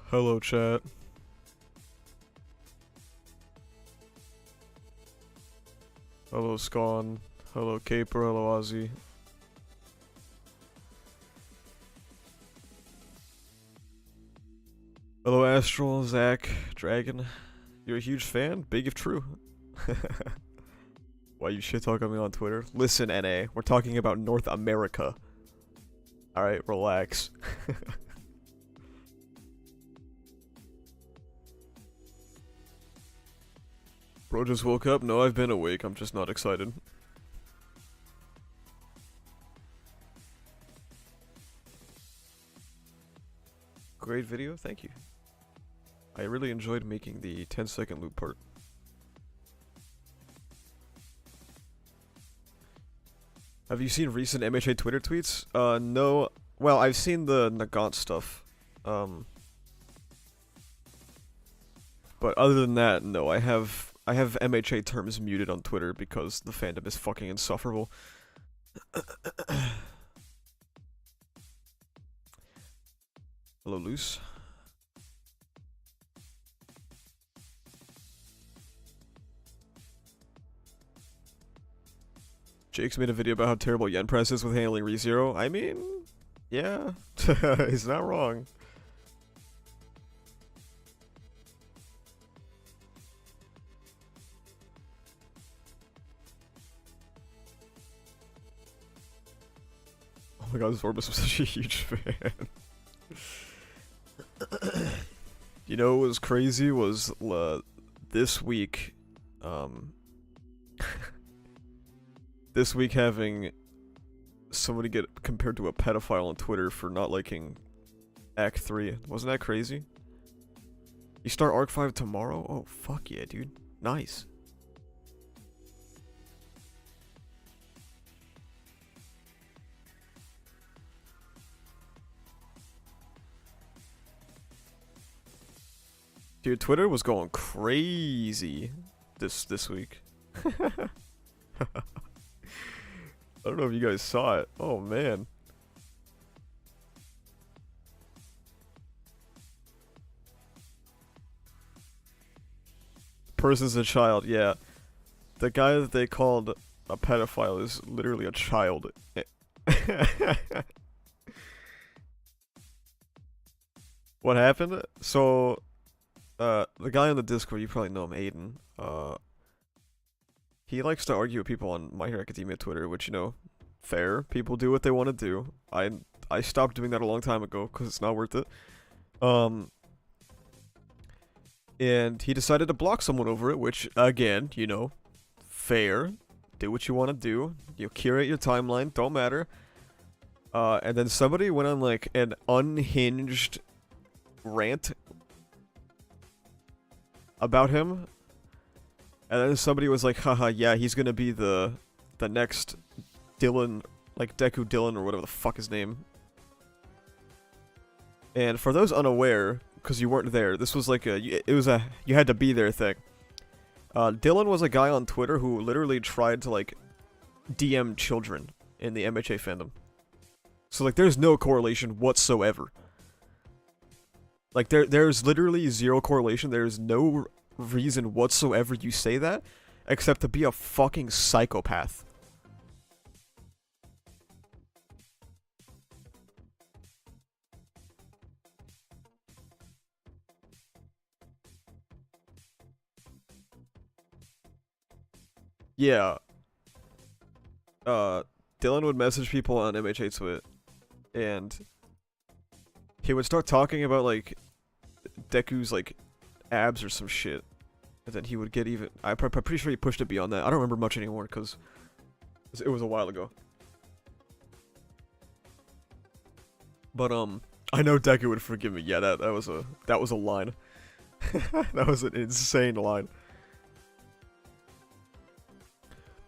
Hello, chat. Hello, Scon. Hello, Caper. Hello, Ozzy. Hello, Astral, Zach, Dragon. You're a huge fan? Big if true. Why you shit talking me on Twitter? Listen, NA, we're talking about North America. Alright, relax. Bro just woke up? No, I've been awake. I'm just not excited. Great video, thank you. I really enjoyed making the 10-second loop part. Have you seen recent MHA Twitter tweets? No. Well, I've seen the Nagant stuff. But other than that, no. I have MHA terms muted on Twitter because the fandom is fucking insufferable. Hello, Luce. Jake's made a video about how terrible Yen Press is with handling ReZero. I mean, yeah, he's not wrong. Oh my god, Zorbus was such a huge fan. You know what was crazy was this week, this week having somebody get compared to a pedophile on Twitter for not liking Act 3. Wasn't that crazy? You start Arc 5 tomorrow? Oh, fuck yeah, dude. Nice. Dude, Twitter was going crazy this week. I don't know if you guys saw it. Oh, man. Person's a child, yeah. The guy that they called a pedophile is literally a child. What happened? So, the guy on the Discord, you probably know him, Aiden. He likes to argue with people on My Hero Academia Twitter, which, you know, fair. People do what they want to do. I stopped doing that a long time ago, because it's not worth it. And he decided to block someone over it, which, again, you know, fair. Do what you want to do. You curate your timeline, don't matter. And then somebody went on, like, an unhinged rant about him. And then somebody was like, haha, yeah, he's gonna be the next Dylan, like Deku Dylan or whatever the fuck his name. And for those unaware, because you weren't there, this was like you had to be there thing. Dylan was a guy on Twitter who literally tried to like DM children in the MHA fandom. So like there's no correlation whatsoever. Like there's literally zero correlation. There's no reason whatsoever you say that except to be a fucking psychopath. Yeah. Dylan would message people on MHA Twit, and he would start talking about, like, Deku's, like, abs or some shit. And then he would get even... I'm pretty sure he pushed it beyond that. I don't remember much anymore, because it was a while ago. But, I know Deku would forgive me. Yeah, that was a line. That was an insane line.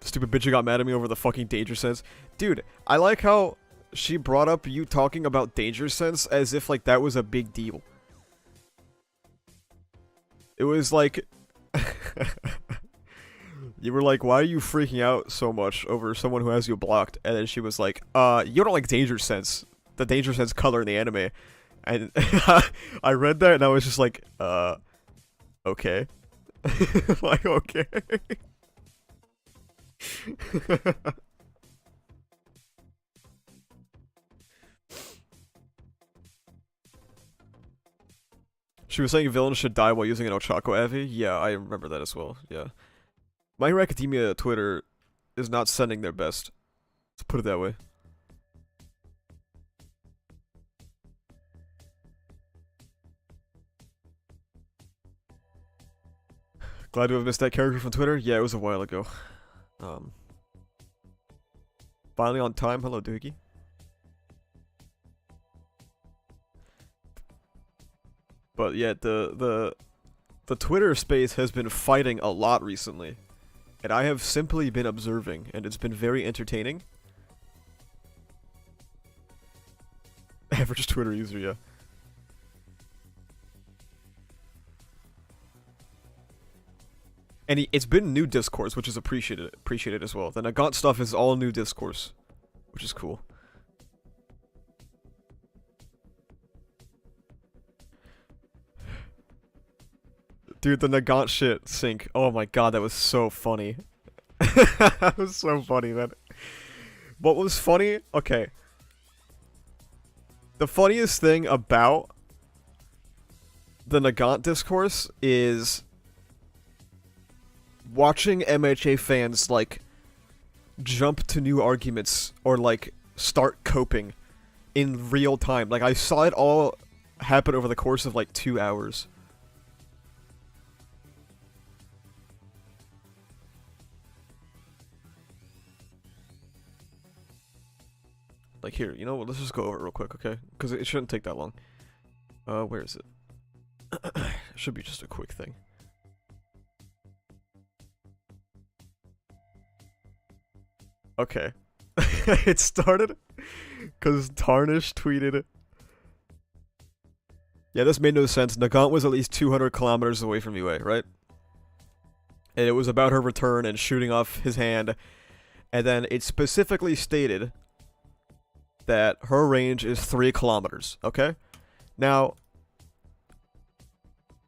Stupid bitch who got mad at me over the fucking Danger Sense. Dude, I like how she brought up you talking about Danger Sense as if, like, that was a big deal. It was like... You were like, why are you freaking out so much over someone who has you blocked? And then she was like, you don't like Danger Sense. The Danger Sense color in the anime. And I read that and I was just like, okay. Like, okay. She was saying villains should die while using an Ochako Avi? Yeah, I remember that as well, yeah. My Hero Academia Twitter is not sending their best. Let's put it that way. Glad to have missed that character from Twitter? Yeah, it was a while ago. Finally on time. Hello, Doogie. But yeah, the Twitter space has been fighting a lot recently. And I have simply been observing, and it's been very entertaining. Average Twitter user, yeah. And it's been new discourse, which is appreciated as well. The Nagant stuff is all new discourse, which is cool. Dude, the Nagant shit sync. Oh my god, that was so funny. That was so funny, man. What was funny? Okay. The funniest thing about the Nagant discourse is watching MHA fans, like, jump to new arguments or, like, start coping in real time. Like, I saw it all happen over the course of, like, 2 hours. Like, here, you know what, let's just go over it real quick, okay? Because it shouldn't take that long. Where is it? It should be just a quick thing. Okay. It started because Tarnish tweeted... Yeah, this made no sense. Nagant was at least 200 kilometers away from UA, right? And it was about her return and shooting off his hand. And then it specifically stated that her range is 3 kilometers, okay? Now,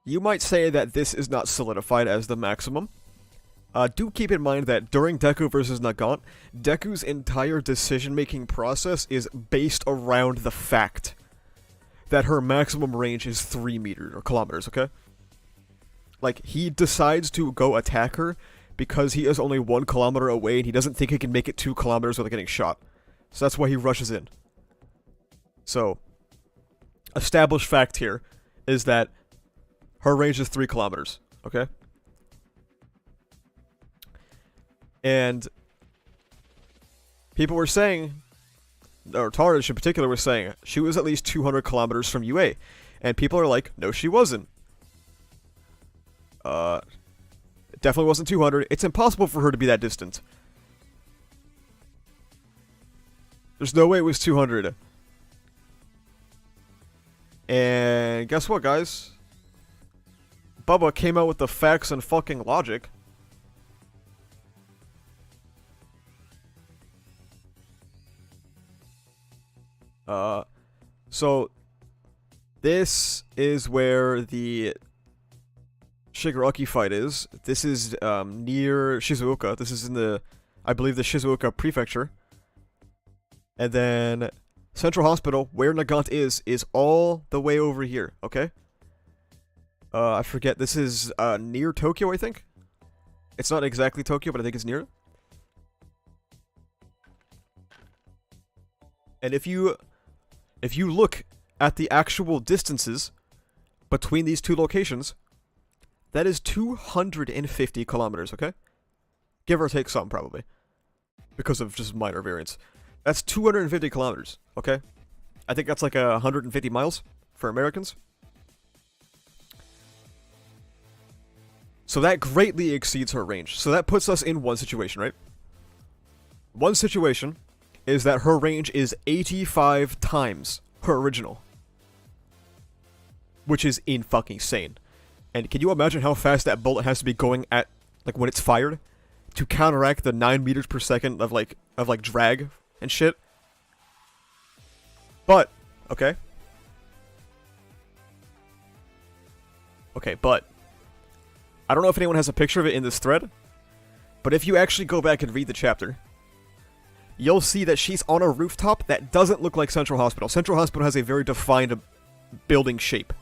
you might say that this is not solidified as the maximum. Do keep in mind that during Deku versus Nagant, Deku's entire decision-making process is based around the fact that her maximum range is 3 meters, or kilometers, okay? Like, he decides to go attack her because he is only 1 kilometer away and he doesn't think he can make it 2 kilometers without getting shot. So that's why he rushes in. So, established fact here is that her range is 3 kilometers, okay? And people were saying, or Tarish in particular was saying, she was at least 200 kilometers from UA. And people are like, no, she wasn't. It definitely wasn't 200. It's impossible for her to be that distant. There's no way it was 200. And guess what, guys? Bubba came out with the facts and fucking logic. So this is where the Shigaraki fight is. This is near Shizuoka. This is in the, I believe, the Shizuoka prefecture. And then Central Hospital, where Nagant is all the way over here, okay? I forget, this is near Tokyo, I think? It's not exactly Tokyo, but I think it's near. And if you look at the actual distances between these two locations, that is 250 kilometers, okay? Give or take some, probably. Because of just minor variance. That's 250 kilometers, okay? I think that's like 150 miles for Americans. So that greatly exceeds her range. So that puts us in one situation, right? One situation is that her range is 85 times her original. Which is fucking insane. And can you imagine how fast that bullet has to be going at, like, when it's fired? To counteract the 9 meters per second of drag and shit? But, okay. Okay, but I don't know if anyone has a picture of it in this thread, but if you actually go back and read the chapter, you'll see that she's on a rooftop that doesn't look like Central Hospital. Central Hospital has a very defined building shape.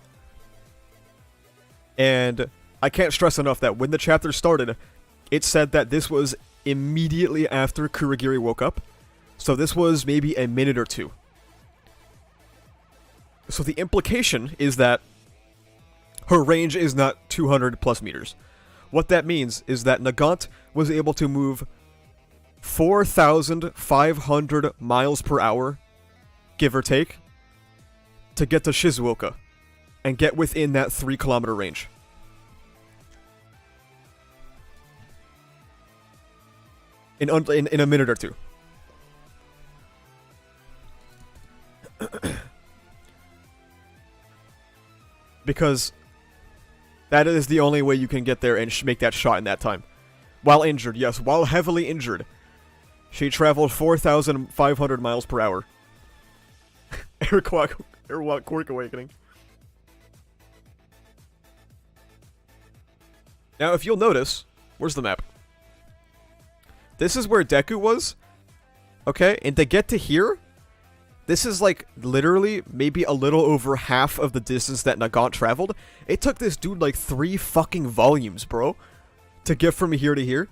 And I can't stress enough that when the chapter started, it said that this was immediately after Kurogiri woke up. So this was maybe a minute or two. So the implication is that her range is not 200 plus meters. What that means is that Nagant was able to move 4,500 miles per hour, give or take, to get to Shizuoka and get within that 3-kilometer range. In a minute or two. Because that is the only way you can get there and make that shot in that time. While injured, yes, while heavily injured. She traveled 4,500 miles per hour. Airwalk Quirk Awakening. Now, if you'll notice, where's the map? This is where Deku was. Okay, and to get to here, this is like literally maybe a little over half of the distance that Nagant traveled. It took this dude like 3 fucking volumes, bro, to get from here to here.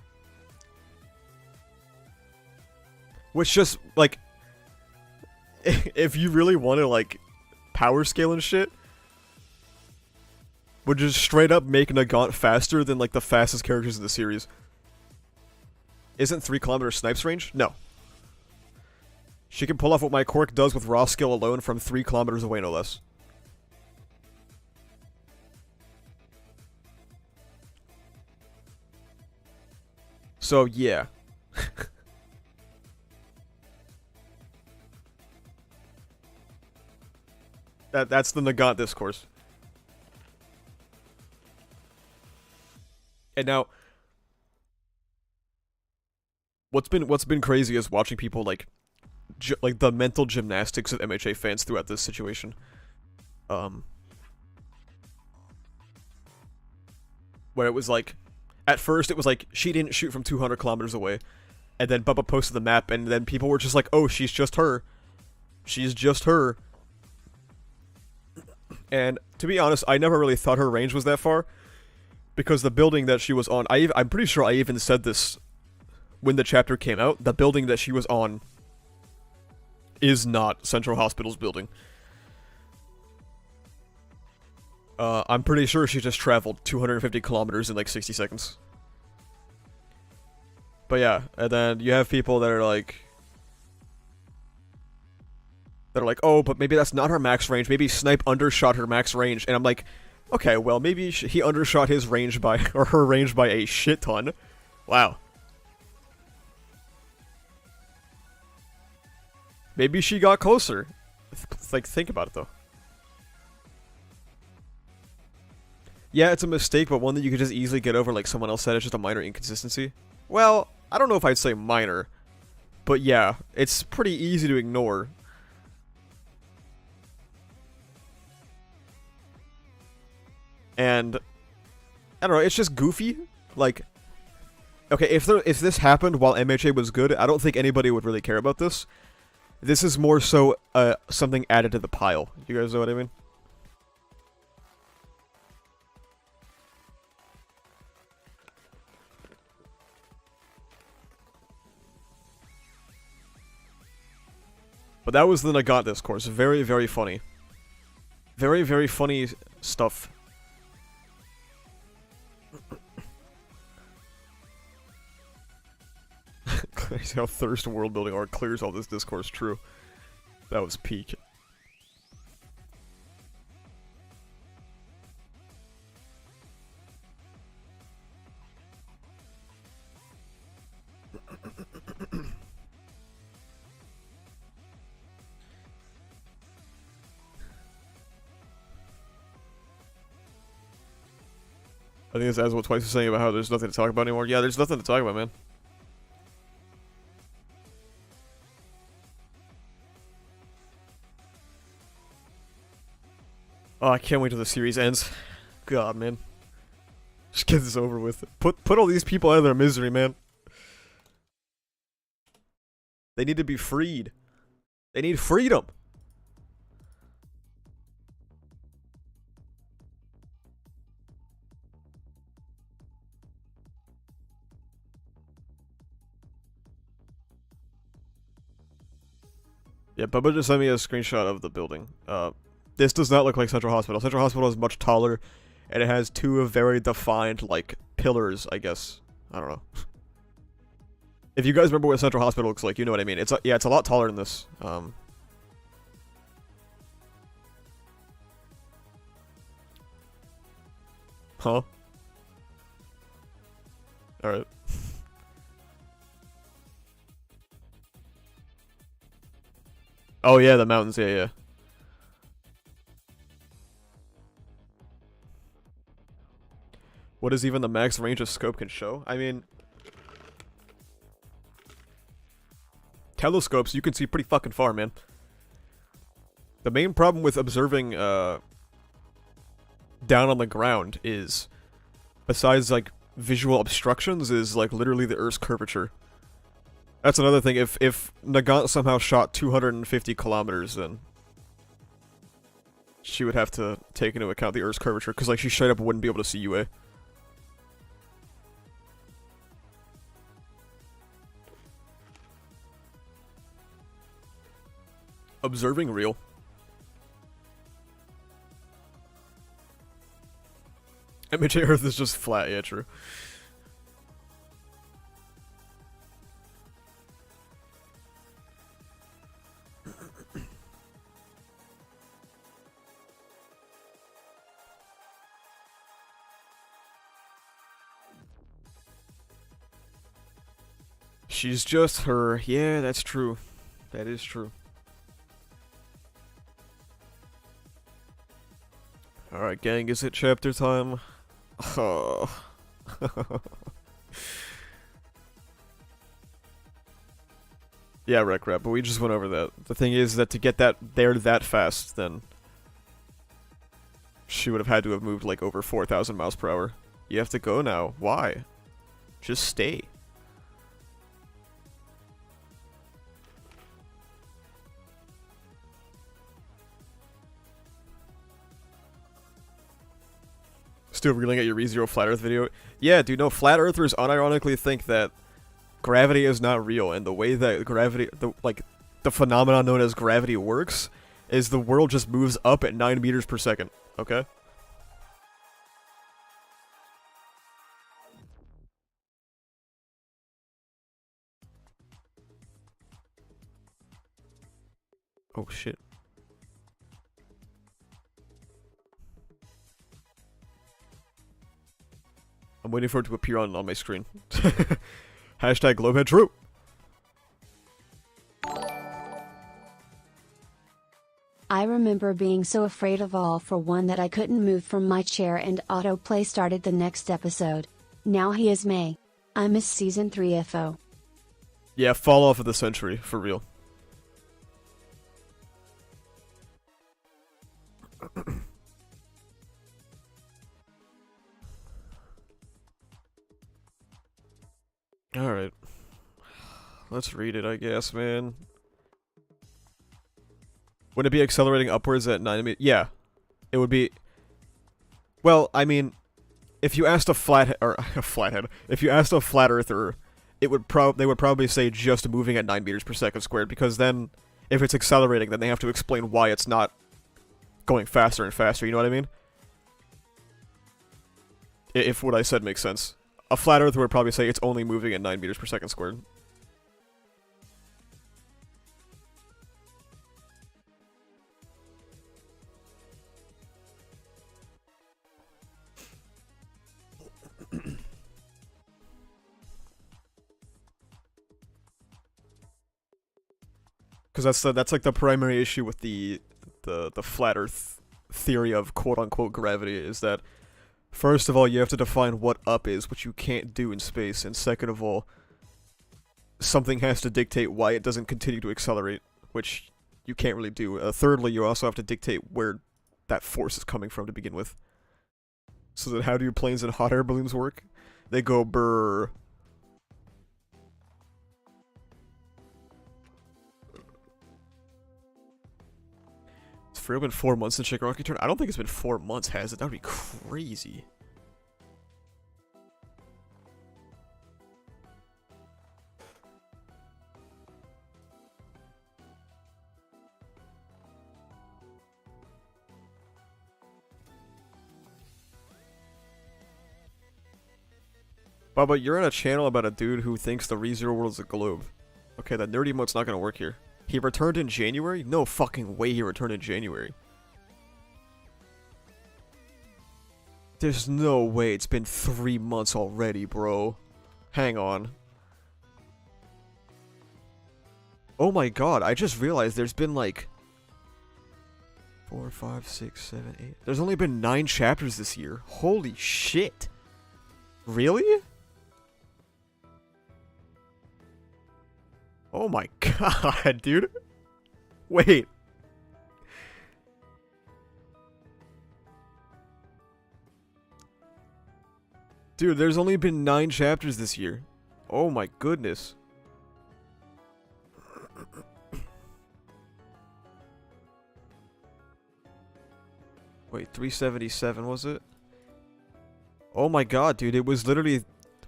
Which just, like, if you really want to, like, power scale and shit, would just straight up make Nagant faster than, like, the fastest characters in the series. Isn't 3-kilometer Snipes range? No. She can pull off what my quirk does with raw skill alone from 3 kilometers away, no less. So, yeah. That's the Nagant discourse. And now, what's been crazy is watching people like the mental gymnastics of MHA fans throughout this situation. Where it was like, at first it was like she didn't shoot from 200 kilometers away, and then Bubba posted the map, and then people were just like, "Oh, she's just her. She's just her." And to be honest, I never really thought her range was that far, because the building that she was on, I'm pretty sure I even said this when the chapter came out. The building that she was on is not Central Hospital's building. I'm pretty sure she just traveled 250 kilometers in like 60 seconds. But yeah, and then you have people that are like, oh, but maybe that's not her max range. Maybe Snipe undershot her max range. And I'm like, okay, well, maybe he undershot his range by, or her range by a shit ton. Wow. Maybe she got closer. Like, think about it, though. Yeah, it's a mistake, but one that you could just easily get over, like someone else said, it's just a minor inconsistency. Well, I don't know if I'd say minor, but yeah, it's pretty easy to ignore. And I don't know, it's just goofy. Like, okay, if this happened while MHA was good, I don't think anybody would really care about this. This is more so something added to the pile. You guys know what I mean? But that was the Nagant discourse. Very, very funny. Very, very funny stuff. Crazy how Thirst world building art clears all this discourse. True. That was peak. I think it's as what Twice was saying about how there's nothing to talk about anymore. Yeah, there's nothing to talk about, man. Oh, I can't wait till the series ends. God, man. Just get this over with. Put all these people out of their misery, man. They need to be freed. They need freedom. Yeah, Bubba just sent me a screenshot of the building. This does not look like Central Hospital. Central Hospital is much taller, and it has two very defined, like, pillars, I guess. I don't know. If you guys remember what Central Hospital looks like, you know what I mean. It's yeah, it's a lot taller than this. Huh? Alright. Oh yeah, the mountains, yeah. What is even the max range a scope can show? I mean, telescopes, you can see pretty fucking far, man. The main problem with observing, down on the ground is, besides, like, visual obstructions, is, like, literally the Earth's curvature. That's another thing. If Nagant somehow shot 250 kilometers, then she would have to take into account the Earth's curvature, because, like, she straight up wouldn't be able to see UA. Observing real. MHA Earth is just flat, yeah, true. She's just her. Yeah, that's true. That is true. Alright, gang, is it chapter time? Oh. Yeah, Rec Rap, but we just went over that. The thing is that to get that there that fast, then she would have had to have moved like over 4,000 miles per hour. You have to go now. Why? Just stay. Still reeling at your ReZero Flat Earth video? Yeah, dude, no, Flat Earthers unironically think that gravity is not real, and the way that gravity, the phenomenon known as gravity works, is the world just moves up at 9 meters per second, okay? Oh, shit. I'm waiting for it to appear on my screen. Hashtag Globehead True. I remember being so afraid of All for One that I couldn't move from my chair, and autoplay started the next episode. Now he is May. I miss season 3 FO. Yeah, fall off of the century, for real. Alright. Let's read it, I guess, man. Would it be accelerating upwards at 9 meters? Yeah. It would be... Well, I mean, if you asked a flathead, if you asked a flat earther, it would they would probably say just moving at 9 meters per second squared, because then, if it's accelerating, then they have to explain why it's not going faster and faster, you know what I mean? If what I said makes sense. A flat earther would probably say it's only moving at 9 meters per second squared. Because that's like the primary issue with the flat Earth theory of quote-unquote gravity, is that first of all, you have to define what up is, which you can't do in space, and second of all, something has to dictate why it doesn't continue to accelerate, which you can't really do. Thirdly, you also have to dictate where that force is coming from to begin with. So then how do planes and hot air balloons work? They go brrr. It's for real been 4 months since Shigaraki turned? I don't think it's been 4 months, has it? That would be crazy. Bubba, you're on a channel about a dude who thinks the ReZero world is a globe. Okay, that nerdy emote's not gonna work here. He returned in January? No fucking way he returned in January. There's no way it's been 3 months already, bro. Hang on. Oh my god, I just realized there's been like 4, 5, 6, 7, 8. There's only been 9 chapters this year. Holy shit. Really? Oh my god, dude. Wait. Dude, there's only been 9 chapters this year. Oh my goodness. Wait, 377 was it? Oh my god, dude, it was literally...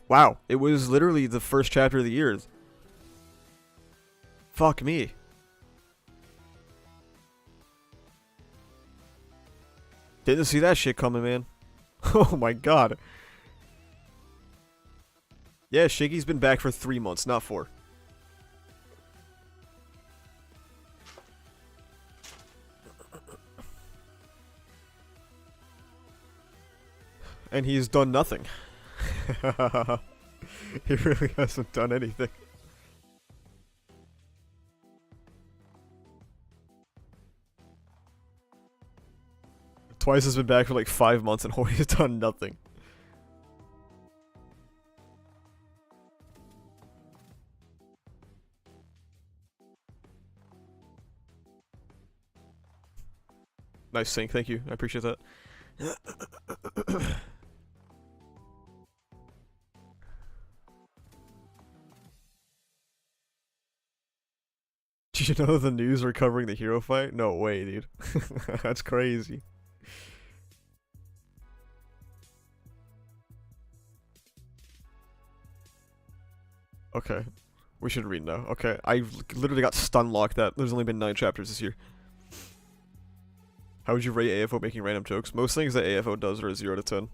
Wow, it was literally the first chapter of the year. Fuck me. Didn't see that shit coming, man. Oh my god. Yeah, Shiggy's been back for 3 months, not 4. And he's done nothing. He really hasn't done anything. Twice has been back for like 5 months and Hori's done nothing. Nice sync, thank you. I appreciate that. Did you know the news are covering the hero fight? No way, dude. That's crazy. Okay. We should read now. Okay, I literally got stun locked that there's only been 9 chapters this year. How would you rate AFO making random jokes? Most things that AFO does are a 0 to 10.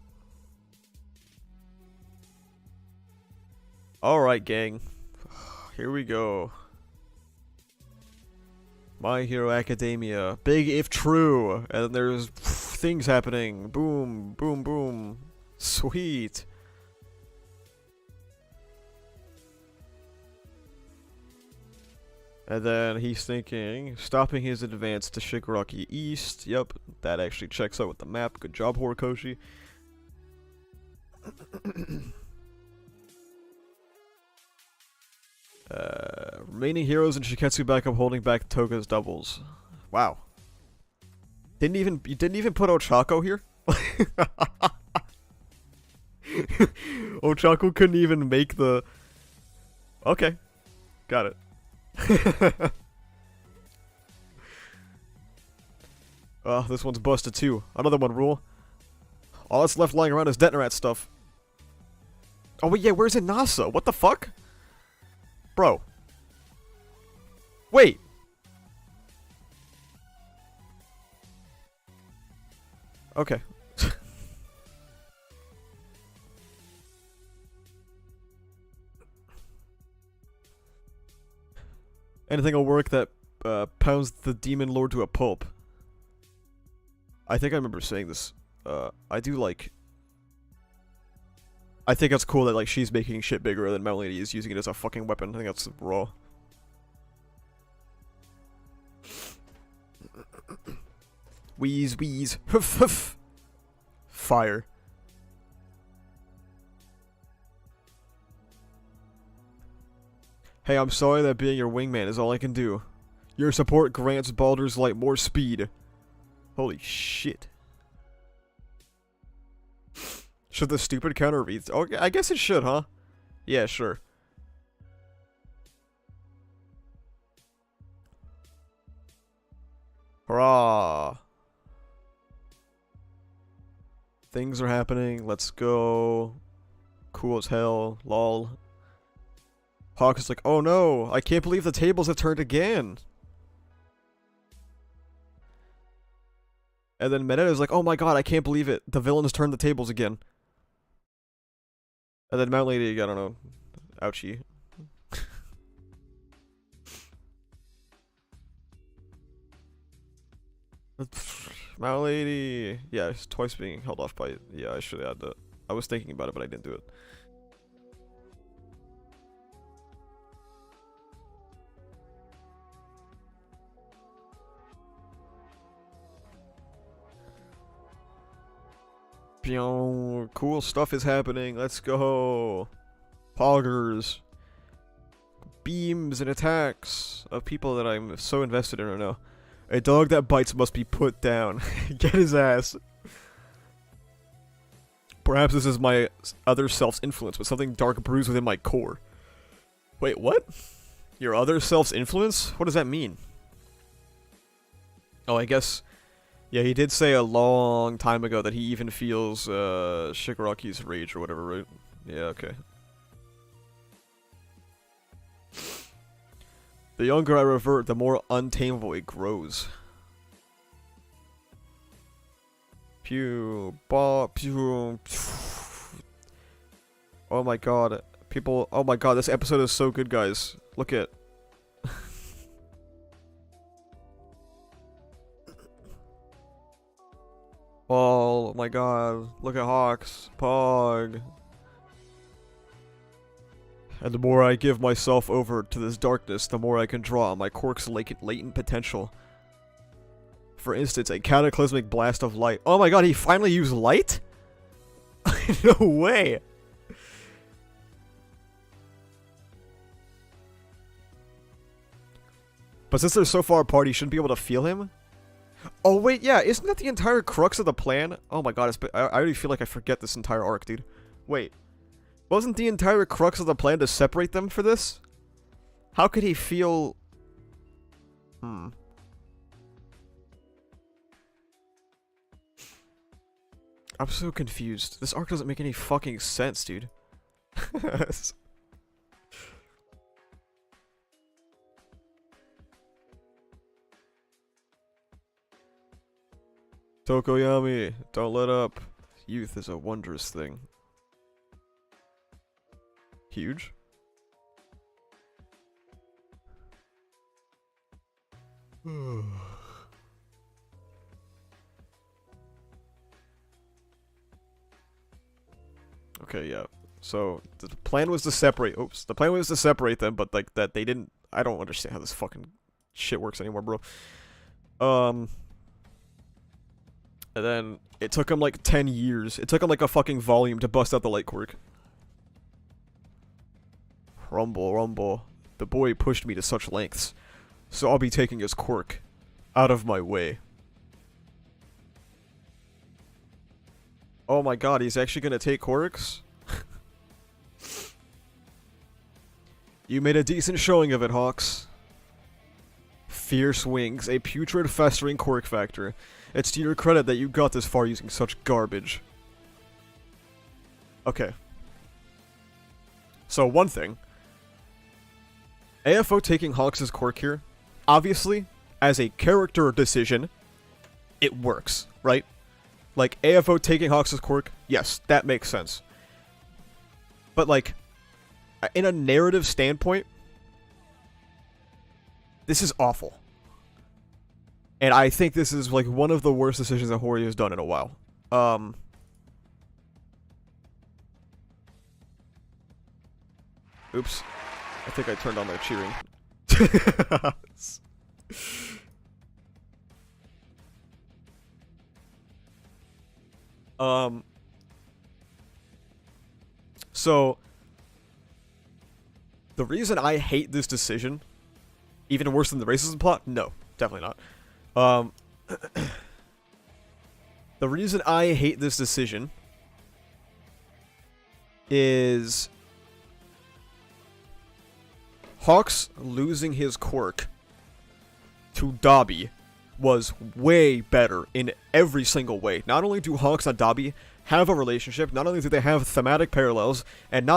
Alright, gang. Here we go. My Hero Academia. Big if true. And there's things happening. Boom, boom, boom. Sweet. And then he's thinking, stopping his advance to Shigaraki East. Yep, that actually checks out with the map. Good job, Horikoshi. Remaining heroes in Shiketsu backup holding back Toga's doubles. Wow. You didn't even put Ochako here? Ochako couldn't even make the... Okay. Got it. This one's busted too. Another one, Rule. All that's left lying around is Detonarat stuff. Oh wait, yeah, where's Inasa? What the fuck? Bro. Wait. Okay. Anything will work that pounds the demon lord to a pulp. I think I remember saying this. I do like... I think that's cool that like she's making shit bigger than Mount Lady is using it as a fucking weapon. I think that's raw. Wheeze, wheeze. Huff, huff. Fire. Hey, I'm sorry that being your wingman is all I can do. Your support grants Baldur's Light more speed. Holy shit. Should the stupid counter read? Oh, I guess it should, huh? Yeah, sure. Hurrah! Things are happening. Let's go. Cool as hell. Lol. Hawk is like, oh no, I can't believe the tables have turned again. And then Mineta is like, oh my god, I can't believe it. The villain has turned the tables again. And then Mount Lady, I don't know. Ouchie. Mount Lady. Yeah, it's twice being held off by... Yeah, I should have had that. I was thinking about it, but I didn't do it. Cool stuff is happening. Let's go. Poggers. Beams and attacks of people that I'm so invested in right now. A dog that bites must be put down. Get his ass. Perhaps this is my other self's influence, but something dark brews within my core. Wait, what? Your other self's influence? What does that mean? Oh, I guess... Yeah, he did say a long time ago that he even feels Shigaraki's rage or whatever, right? Yeah, okay. The younger I revert, the more untamable it grows. Pew, ba, pew, pew. Oh my god. People, oh my god, this episode is so good, guys. Look at... Oh my god, look at Hawks, Pog. And the more I give myself over to this darkness, the more I can draw on my quirk's latent potential. For instance, a cataclysmic blast of light. Oh my god, he finally used light? No way! But since they're so far apart, he shouldn't be able to feel him? Oh wait, yeah, isn't that the entire crux of the plan? Oh my god, I already feel like I forget this entire arc, dude. Wait. Wasn't the entire crux of the plan to separate them for this? How could he feel... I'm so confused. This arc doesn't make any fucking sense, dude. Tokoyami, don't let up. Youth is a wondrous thing. Huge? Okay, yeah. So, the plan was to separate... Oops. The plan was to separate them, but, like, that they didn't... I don't understand how this fucking shit works anymore, bro. And then, it took him, like, 10 years. It took him, like, a fucking volume to bust out the light quirk. Rumble, rumble. The boy pushed me to such lengths. So I'll be taking his quirk out of my way. Oh my god, he's actually gonna take quirks? You made a decent showing of it, Hawks. Fierce wings, a putrid festering quirk factor. It's to your credit that you got this far using such garbage. Okay. So one thing. AFO taking Hawks' quirk here, obviously, as a character decision, it works, right? Like, AFO taking Hawks' quirk, yes, that makes sense. But, like, in a narrative standpoint, this is awful. And I think this is, like, one of the worst decisions that Hori has done in a while. Oops. I think I turned on their cheering. So, the reason I hate this decision, even worse than the racism plot? No, definitely not. The reason I hate this decision is Hawks losing his quirk to Dobby was way better in every single way. Not only do Hawks and Dobby have a relationship, not only do they have thematic parallels, and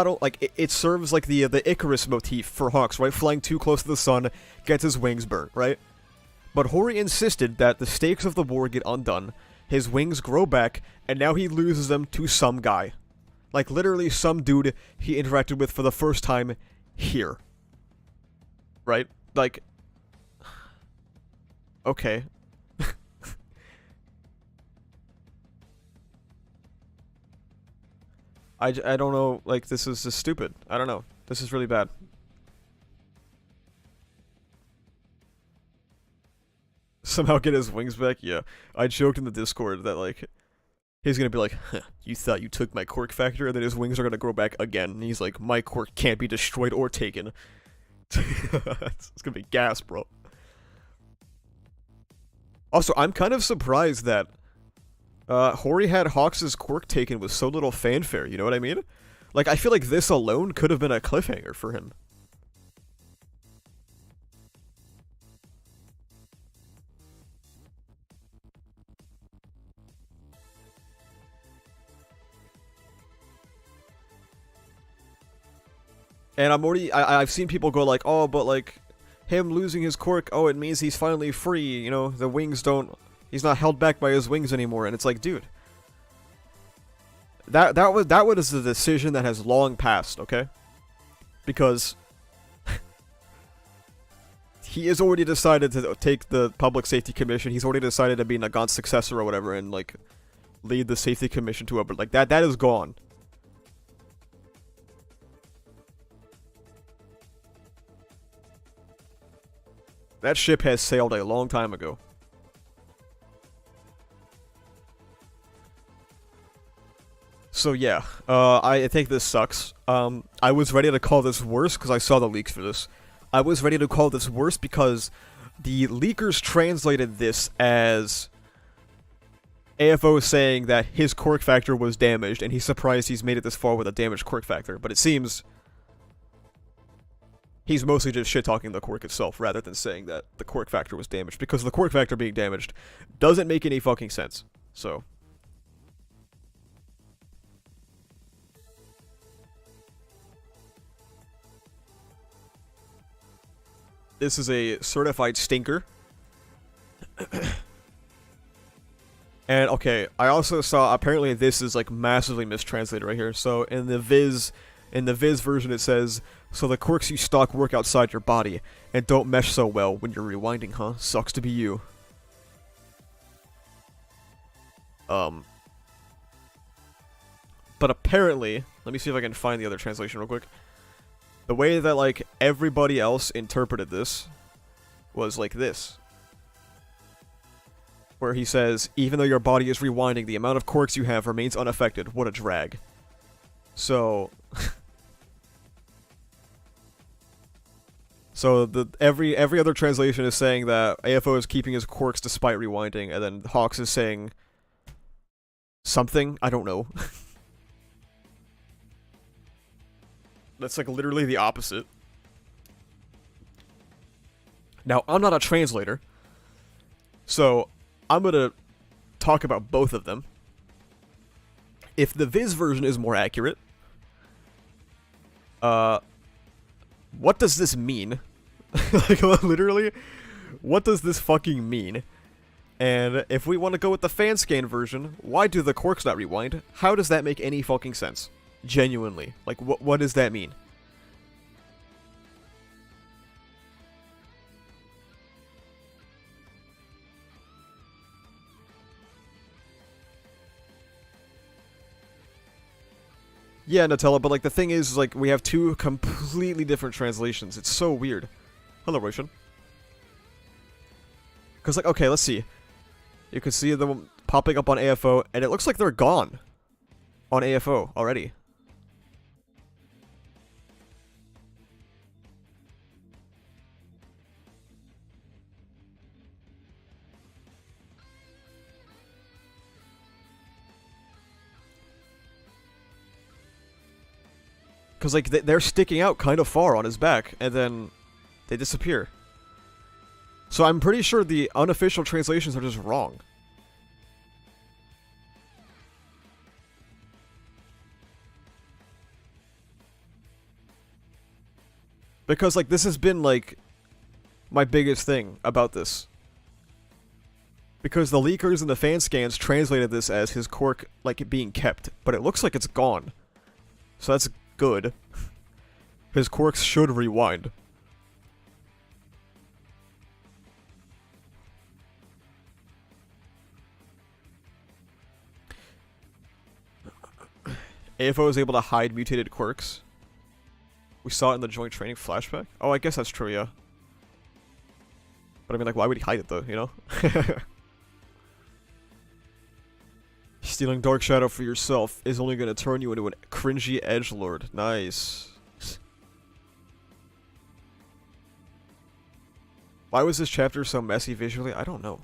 it serves like the Icarus motif for Hawks, right? Flying too close to the sun gets his wings burnt, right? But Hori insisted that the stakes of the war get undone, his wings grow back, and now he loses them to some guy. Like, literally some dude he interacted with for the first time here. Right? Like... Okay. I don't know, like, this is just stupid. I don't know. This is really bad. Somehow get his wings back? Yeah. I joked in the Discord that, like, he's gonna be like, huh, you thought you took my quirk factor, and then his wings are gonna grow back again. And he's like, my quirk can't be destroyed or taken. It's gonna be gas, bro. Also, I'm kind of surprised that Hori had Hawks' quirk taken with so little fanfare, you know what I mean? Like, I feel like this alone could have been a cliffhanger for him. And I've seen people go like, oh, but like, him losing his quirk, oh, it means he's finally free, you know, the wings don't, he's not held back by his wings anymore, and it's like, dude. That was a decision that has long passed, okay? Because he has already decided to take the Public Safety Commission, he's already decided to be Nagant's successor or whatever, and like, lead the Safety Commission to but like, that is gone. That ship has sailed a long time ago. So yeah, I think this sucks. I was ready to call this worse because I saw the leaks for this. I was ready to call this worse because the leakers translated this as AFO saying that his quirk factor was damaged and he's surprised he's made it this far with a damaged quirk factor, but it seems he's mostly just shit-talking the quirk itself rather than saying that the quirk factor was damaged, because the quirk factor being damaged doesn't make any fucking sense. So this is a certified stinker. And okay, I also saw apparently this is like massively mistranslated right here. So in the Viz version it says, so the quirks you stock work outside your body and don't mesh so well when you're rewinding, huh? Sucks to be you. But apparently, let me see if I can find the other translation real quick. The way that like everybody else interpreted this was like this. Where he says, even though your body is rewinding, the amount of quirks you have remains unaffected. What a drag. So so every other translation is saying that AFO is keeping his quirks despite rewinding, and then Hawks is saying something, I don't know. That's like literally the opposite. Now, I'm not a translator, so I'm gonna talk about both of them. If the Viz version is more accurate, what does this mean? Like, literally, what does this fucking mean? And if we want to go with the fan scan version, why do the quirks not rewind? How does that make any fucking sense? Genuinely. Like, what does that mean? Yeah, Nutella, but like the thing is, like, we have two completely different translations. It's so weird. Hello, Roshan. Because, like, okay, let's see. You can see them popping up on AFO, and it looks like they're gone on AFO already. Because, like, they're sticking out kind of far on his back, and then they disappear. So I'm pretty sure the unofficial translations are just wrong. Because, like, this has been, like, my biggest thing about this. Because the leakers and the fan scans translated this as his quirk, like, it being kept. But it looks like it's gone. So that's good. His quirks should rewind. AFO is able to hide mutated quirks. We saw it in the joint training flashback. Oh, I guess that's true, yeah. But I mean, like, why would he hide it, though, you know? Stealing Dark Shadow for yourself is only going to turn you into a cringy edgelord. Nice. Why was this chapter so messy visually? I don't know.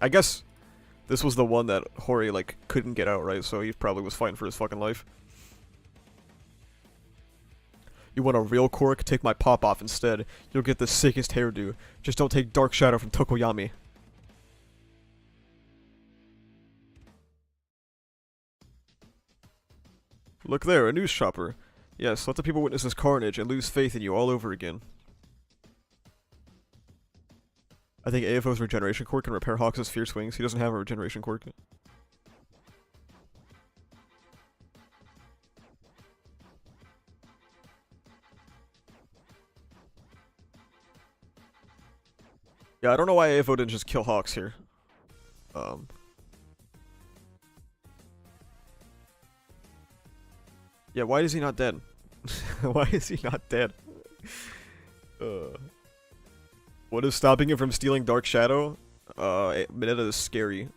I guess this was the one that Hori, like, couldn't get out, right? So he probably was fighting for his fucking life. You want a real quirk? Take my pop off instead. You'll get the sickest hairdo. Just don't take Dark Shadow from Tokoyami. Look there, a news shopper. Yes, let the people witness this carnage and lose faith in you all over again. I think AFO's regeneration quirk can repair Hawks' fierce wings. He doesn't have a regeneration quirk. Yeah, I don't know why AFO didn't just kill Hawks here. Yeah, why is he not dead? Why is he not dead? What is stopping him from stealing Dark Shadow? Mineta is scary.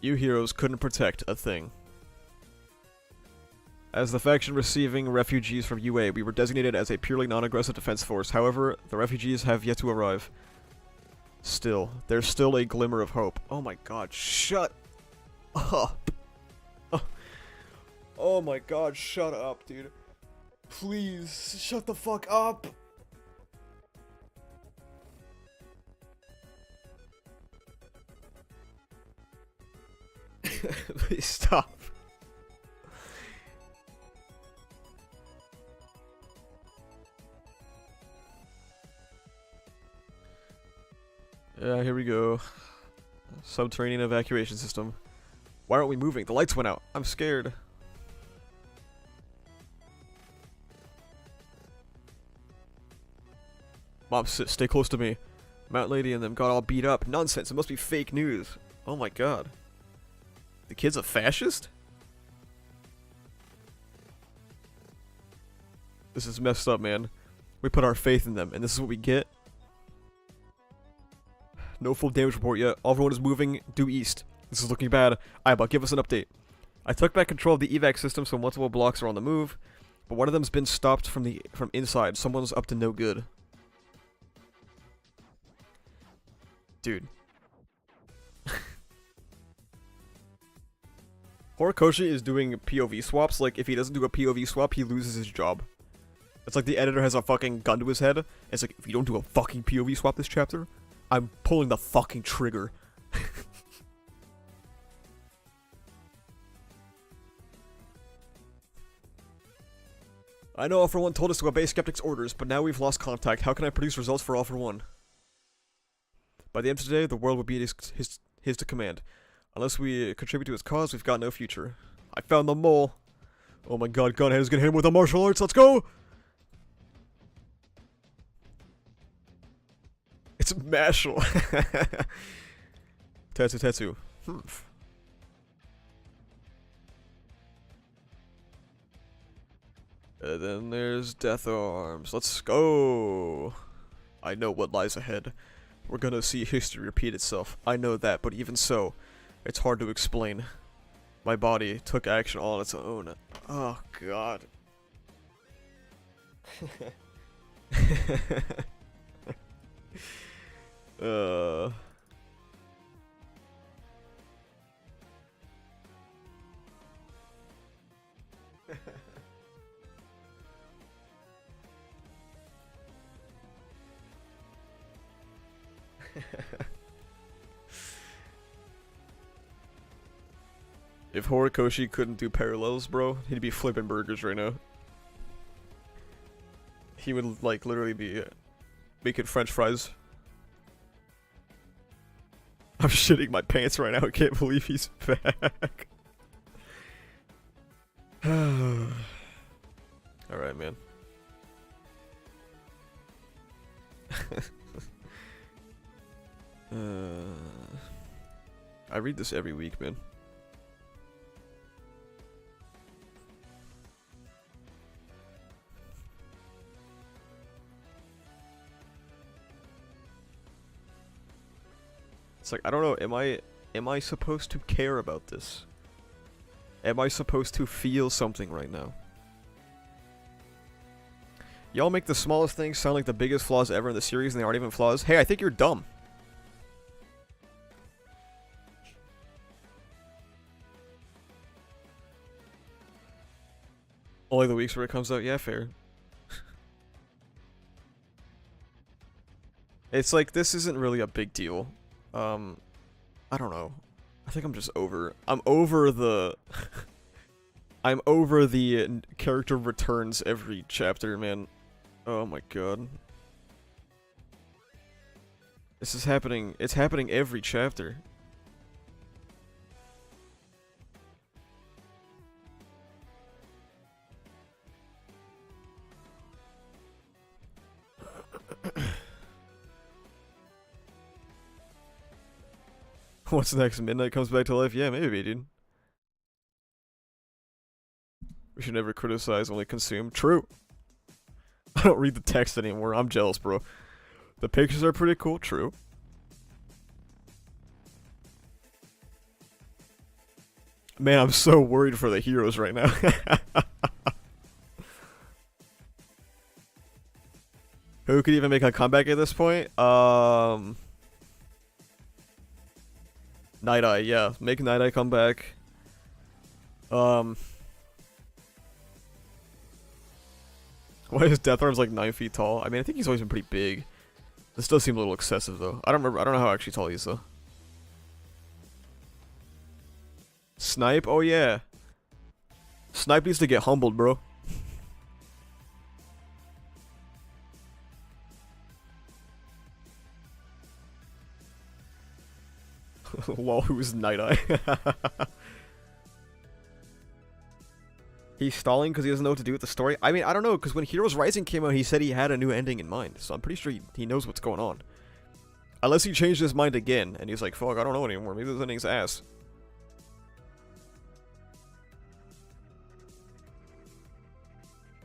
You heroes couldn't protect a thing. As the faction receiving refugees from UA, we were designated as a purely non-aggressive defense force. However, the refugees have yet to arrive. Still, there's still a glimmer of hope. Oh my god, shut up. Oh my god, shut up, dude. Please, shut the fuck up. Please stop. Yeah, here we go. Subterranean evacuation system. Why aren't we moving? The lights went out. I'm scared. Mom, stay close to me. Mount Lady and them got all beat up. Nonsense. It must be fake news. Oh my god. The kid's a fascist? This is messed up, man. We put our faith in them, and this is what we get? No full damage report yet. Everyone is moving due east. This is looking bad. Aiba, give us an update. I took back control of the evac system, so multiple blocks are on the move, but one of them's been stopped from inside. Someone's up to no good. Dude. Horikoshi is doing POV swaps. Like, if he doesn't do a POV swap, he loses his job. It's like the editor has a fucking gun to his head. It's like, if you don't do a fucking POV swap this chapter, I'm pulling the fucking trigger. I know All For One told us to obey Skeptic's orders, but now we've lost contact. How can I produce results for All For One? By the end of today, the world will be his to command. Unless we contribute to his cause, we've got no future. I found the mole. Oh my god, Gunhead is gonna hit him with a martial arts. Let's go! It's Mashal. Tetsu. Humph. And then there's Death Arms. Let's go! I know what lies ahead. We're gonna see history repeat itself. I know that, but even so, it's hard to explain. My body took action all on its own. Oh, God. If Horikoshi couldn't do parallels, bro, he'd be flipping burgers right now. He would, like, literally be making french fries. I'm shitting my pants right now. I can't believe he's back. Alright, man. I read this every week, man. It's like, I don't know, am I supposed to care about this? Am I supposed to feel something right now? Y'all make the smallest things sound like the biggest flaws ever in the series and they aren't even flaws. Hey, I think you're dumb. Only the weeks where it comes out, yeah, fair. It's like, this isn't really a big deal. I don't know. I think I'm just over. I'm over the... I'm over the character returns every chapter, man. Oh my god. This is happening. It's happening every chapter. What's next? Midnight comes back to life? Yeah, maybe, dude. We should never criticize, only consume. True. I don't read the text anymore. I'm jealous, bro. The pictures are pretty cool. True. Man, I'm so worried for the heroes right now. Who could even make a comeback at this point? Night Eye, yeah. Make Night Eye come back. Why is Death Arms like 9 feet tall? I mean, I think he's always been pretty big. This does seem a little excessive, though. I don't know how actually tall he is, though. Snipe? Oh, yeah. Snipe needs to get humbled, bro. Lol, who's Night Eye? He's stalling because he doesn't know what to do with the story? I mean, I don't know, because when Heroes Rising came out, he said he had a new ending in mind. So I'm pretty sure he knows what's going on. Unless he changed his mind again, and he's like, fuck, I don't know anymore. Maybe this ending's ass.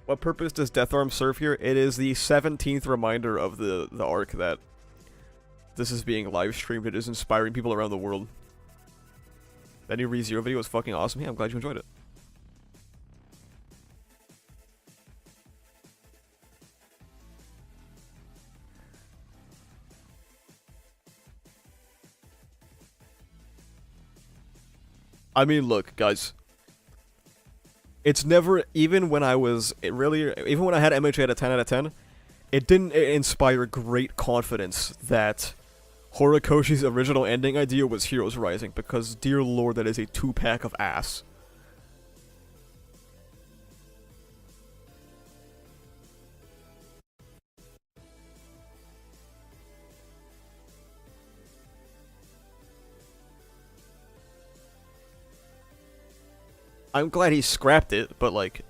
What purpose does Death Arm serve here? It is the 17th reminder of the arc that this is being live streamed. It is inspiring people around the world. That new ReZero video was fucking awesome. Yeah, I'm glad you enjoyed it. I mean, look, guys. It's never, even when I was, even when I had MHA at a 10 out of 10, it didn't inspire great confidence that Horikoshi's original ending idea was Heroes Rising, because dear lord, that is a 2-pack of ass. I'm glad he scrapped it, but like...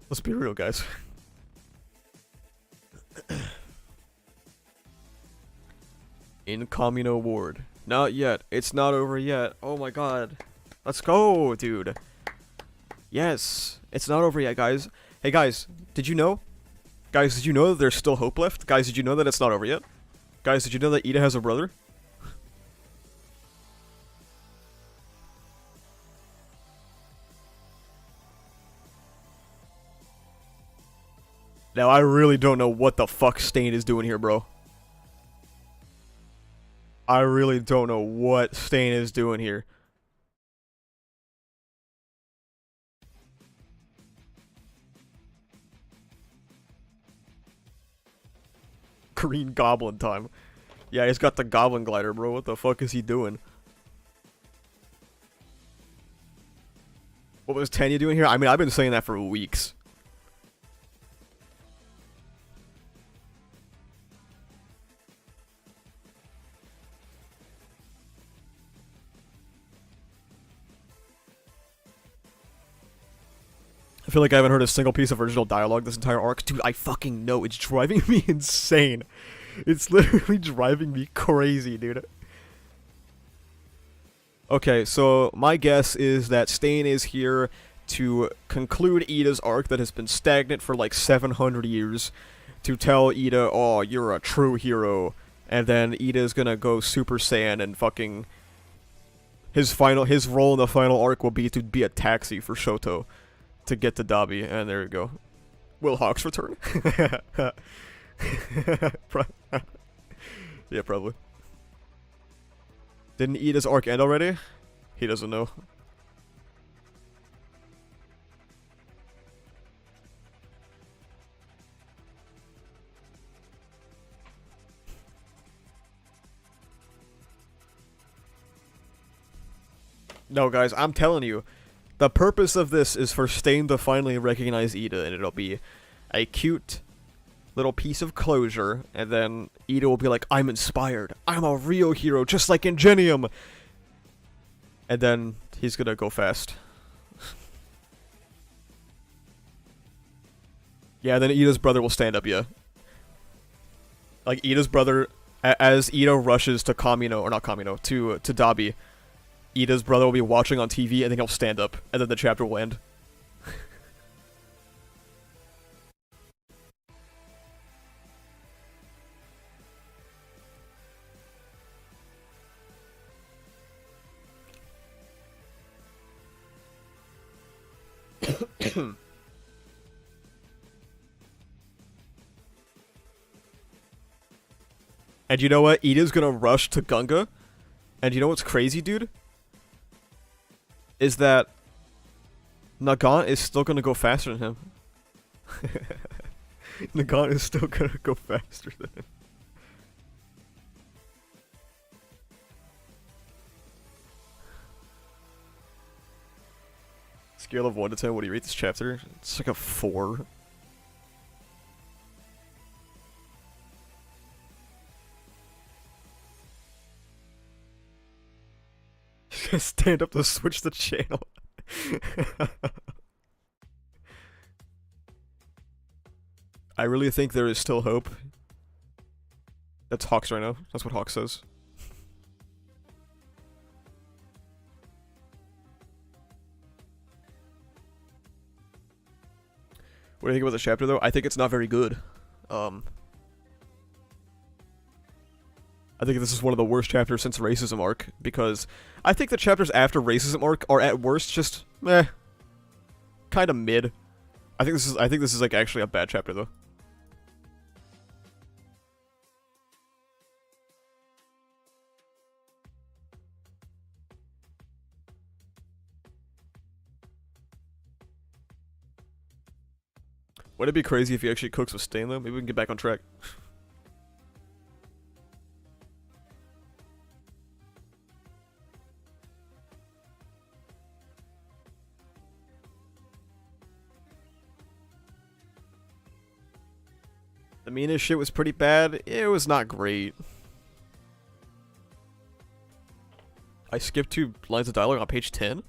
Let's be real, guys. Incommuno Ward. Not yet. It's not over yet. Oh my god. Let's go, dude. Yes. It's not over yet, guys. Hey, guys. Did you know? Guys, did you know that there's still hope left? Guys, did you know that it's not over yet? Guys, did you know that Ida has a brother? Now, I really don't know what the fuck Stain is doing here, bro. I really don't know what Stain is doing here. Green Goblin time. Yeah, he's got the Goblin Glider, bro. What the fuck is he doing? What was Tanya doing here? I mean, I've been saying that for weeks. I feel like I haven't heard a single piece of original dialogue this entire arc. Dude, I fucking know. It's driving me insane. It's literally driving me crazy, dude. Okay, so my guess is that Stain is here to conclude Ida's arc that has been stagnant for like 700 years. To tell Ida, oh, you're a true hero. And then Ida's gonna go Super Saiyan and fucking... His role in the final arc will be to be a taxi for Shoto. To get to Dabi, and there you go. Will Hawks return? Yeah, probably. Didn't Ida's arc end already? He doesn't know. No, guys, I'm telling you. The purpose of this is for Stain to finally recognize Ida, and it'll be a cute little piece of closure, and then Ida will be like, I'm inspired. I'm a real hero, just like Ingenium. And then he's gonna go fast. Yeah, then Ida's brother will stand up, yeah. Like, Ida's brother, as Ida rushes to Kamino, or not Kamino, to Dabi, Ida's brother will be watching on TV, and then he'll stand up, and then the chapter will end. And you know what? Ida's gonna rush to Gunga, and you know what's crazy, dude? Is that Nagant is still gonna go faster than him. Nagant is still gonna go faster than him. Scale of 1 to 10, what do you rate this chapter? It's like a 4. Stand up to switch the channel. I really think there is still hope. That's Hawks right now. That's what Hawks says. What do you think about the chapter, though? I think it's not very good. I think this is one of the worst chapters since Racism Arc, because I think the chapters after Racism Arc are at worst just meh, kind of mid. I think this is like actually a bad chapter though. Wouldn't it be crazy if he actually cooks with Stain though? Maybe we can get back on track. The Mina shit was pretty bad. It was not great. I skipped 2 lines of dialogue on page 10?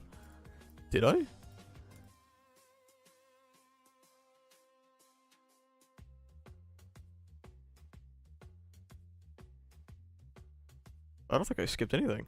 Did I? I don't think I skipped anything.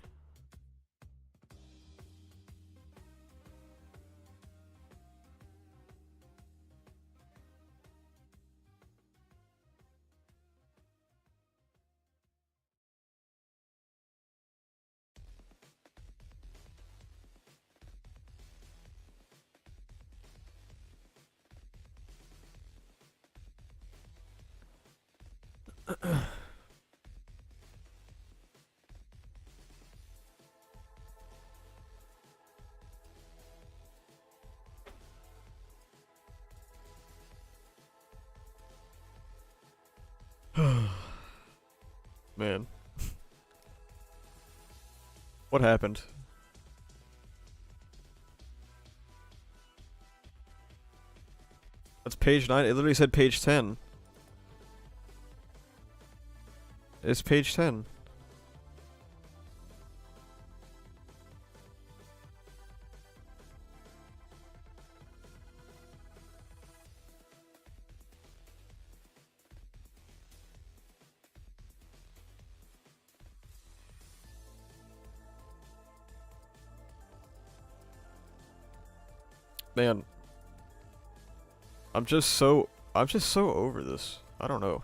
What happened? That's page 9. It literally said page 10. It's page 10. Man, I'm just so over this. I don't know.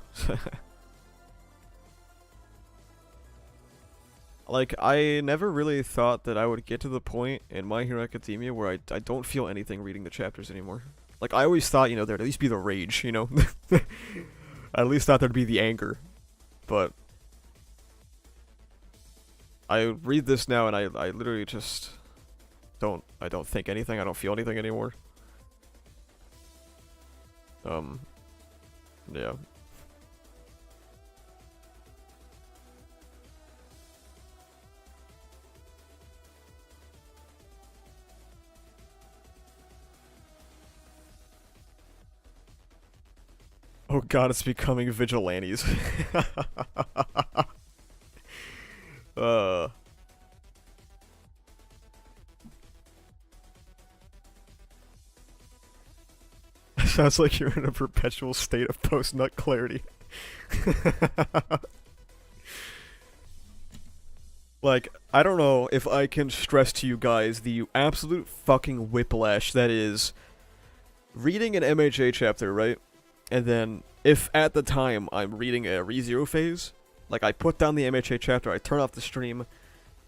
Like, I never really thought that I would get to the point in My Hero Academia where I don't feel anything reading the chapters anymore. Like, I always thought, you know, there'd at least be the rage, you know? I at least thought there'd be the anger. But I read this now and I literally just I don't think anything, I don't feel anything anymore. Yeah. Oh god, it's becoming vigilantes. uh. Sounds like you're in a perpetual state of post-nut clarity. Like, I don't know if I can stress to you guys the absolute fucking whiplash that is reading an MHA chapter, right? And then, if at the time I'm reading a ReZero phase, like I put down the MHA chapter, I turn off the stream,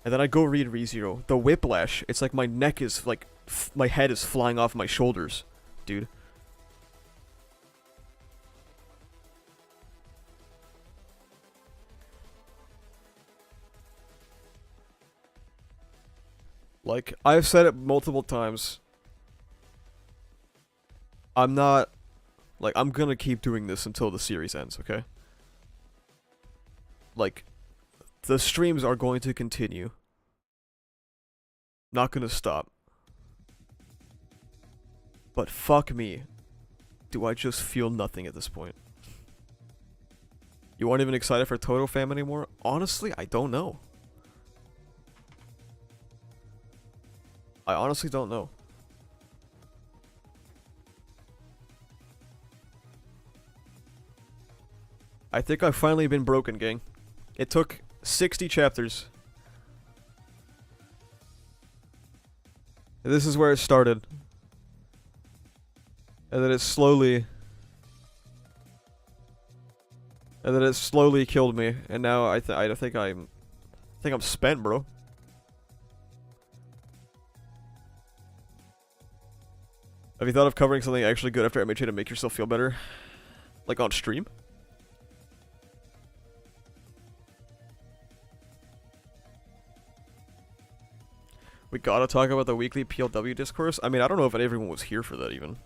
and then I go read ReZero. The whiplash, it's like my neck is like, my head is flying off my shoulders, dude. Like, I've said it multiple times. I'm not... Like, I'm gonna keep doing this until the series ends, okay? Like, the streams are going to continue. Not gonna stop. But fuck me. Do I just feel nothing at this point? You aren't even excited for Toto Fam anymore? Honestly, I don't know. I honestly don't know. I think I've finally been broken, gang. It took 60 chapters. This is where it started. And then it slowly... And then it slowly killed me. And now I think I'm spent, bro. Have you thought of covering something actually good after MHA to make yourself feel better? Like on stream? We gotta talk about the weekly PLW discourse? I mean, I don't know if everyone was here for that even.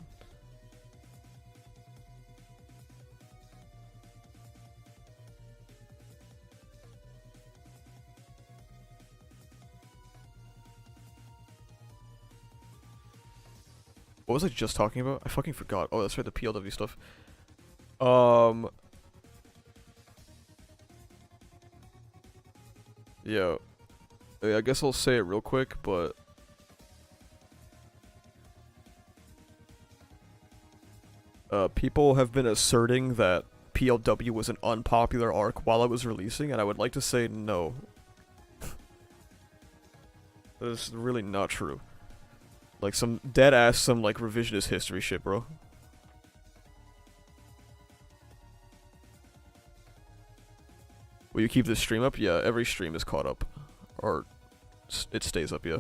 What was I just talking about? I fucking forgot. Oh, that's right, the PLW stuff. Yeah. I guess I'll say it real quick, but... people have been asserting that PLW was an unpopular arc while it was releasing, and I would like to say no. That is really not true. Like some dead-ass, some like revisionist history shit, bro. Will you keep this stream up? Yeah, every stream is caught up. Or it stays up, yeah.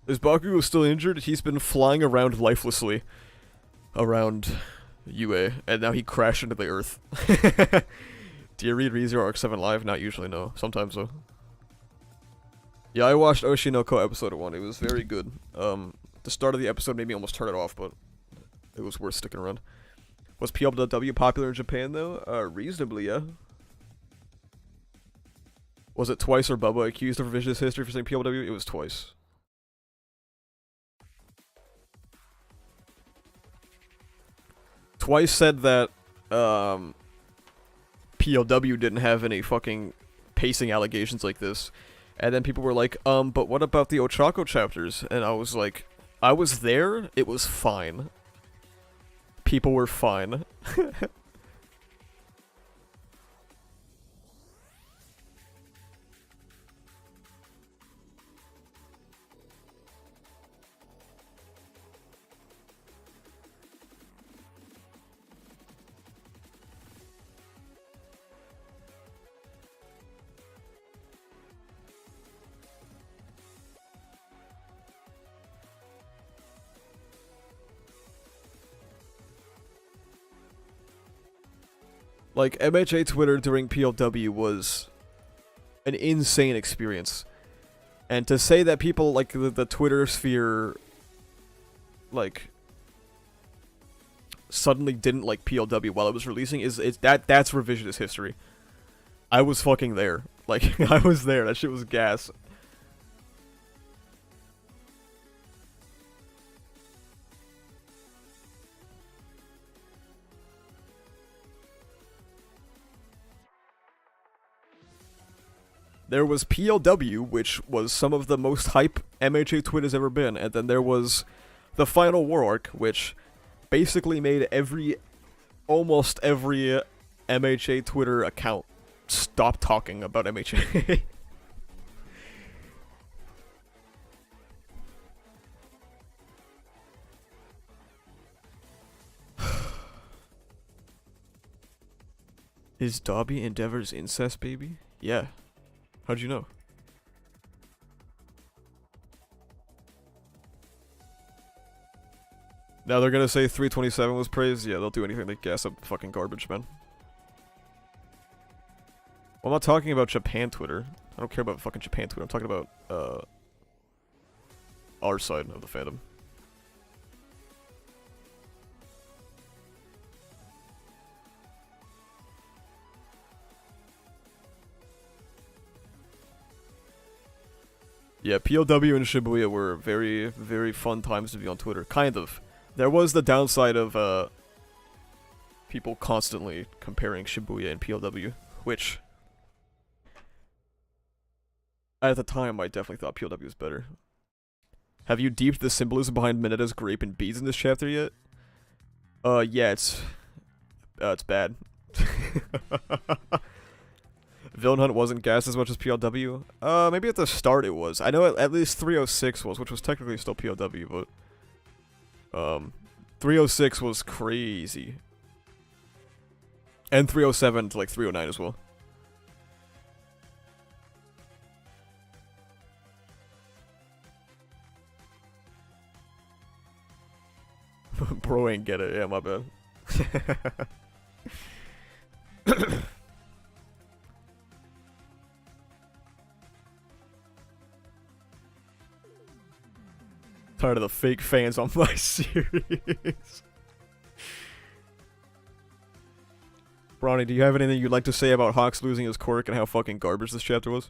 Is Bakugo still injured? He's been flying around lifelessly around UA, and now he crashed into the earth. Do you read ReZero Arc 7 live? Not usually, no. Sometimes, though. Yeah, I watched Oshinoko episode 1. It was very good. To The start of the episode made me almost turn it off, but it was worth sticking around. Was PLW popular in Japan, though? Reasonably, yeah. Was it twice or Bubba accused of revisionist history for saying PLW? It was twice. Twice said that, PLW didn't have any fucking pacing allegations like this. And then people were like, but what about the Ochako chapters? And I was like, I was there, it was fine. People were fine. Like, MHA Twitter during PLW was an insane experience. And to say that people, like, the Twitter sphere, like, suddenly didn't like PLW while it was releasing that's revisionist history. I was fucking there. Like, I was there. That shit was gas. There was PLW, which was some of the most hype MHA Twit has ever been, and then there was the Final War Arc, which basically made almost every MHA Twitter account stop talking about MHA. Is Dobby Endeavor's incest baby? Yeah. How'd you know? Now they're gonna say 327 was praised? Yeah, they'll do anything to gas up fucking garbage, man. Well, I'm not talking about Japan Twitter. I don't care about fucking Japan Twitter. I'm talking about, our side of the fandom. Yeah, PLW and Shibuya were very, very fun times to be on Twitter. Kind of. There was the downside of, people constantly comparing Shibuya and PLW, which, at the time, I definitely thought PLW was better. Have you deeped the symbolism behind Minetta's grape and beads in this chapter yet? Yeah, it's bad. Villain Hunt wasn't gassed as much as PLW. Maybe at the start it was. I know at least 306 was, which was technically still PLW, but 306 was crazy. And 307 to like 309 as well. Bro ain't get it. Yeah, my bad. Tired of the fake fans on my series. Bronny, do you have anything you'd like to say about Hawks losing his quirk and how fucking garbage this chapter was?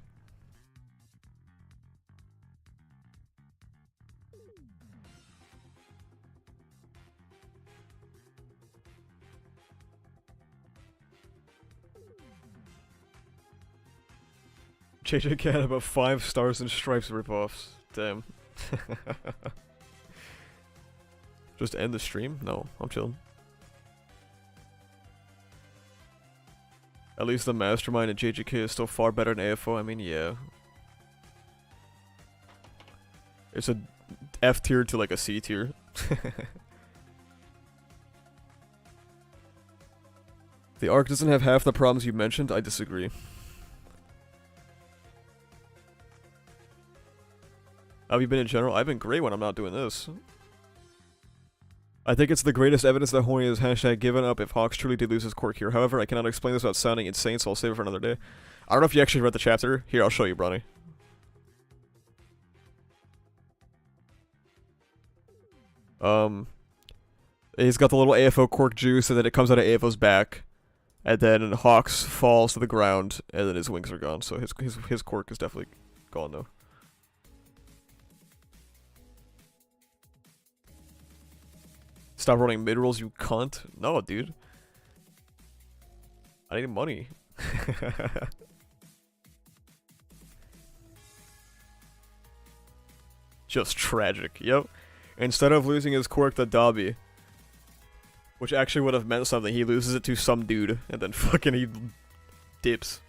JJ Cat about 5 stars and stripes ripoffs. Damn. Just end the stream? No, I'm chilling. At least the mastermind at JJK is still far better than AFO. I mean, yeah. It's a F tier to like a C tier. The arc doesn't have half the problems you mentioned. I disagree. How have you been in general? I've been great when I'm not doing this. I think it's the greatest evidence that Horny has hashtag given up if Hawks truly did lose his quirk here. However, I cannot explain this without sounding insane, so I'll save it for another day. I don't know if you actually read the chapter. Here, I'll show you, Bronny. Um, he's got the little AFO quirk juice, and then it comes out of AFO's back, and then Hawks falls to the ground, and then his wings are gone. So his quirk is definitely gone though. Stop running mid rolls, you cunt. No, dude. I need money. Just tragic. Yep. Instead of losing his quirk to Dobby, which actually would have meant something, he loses it to some dude, and then fucking he dips.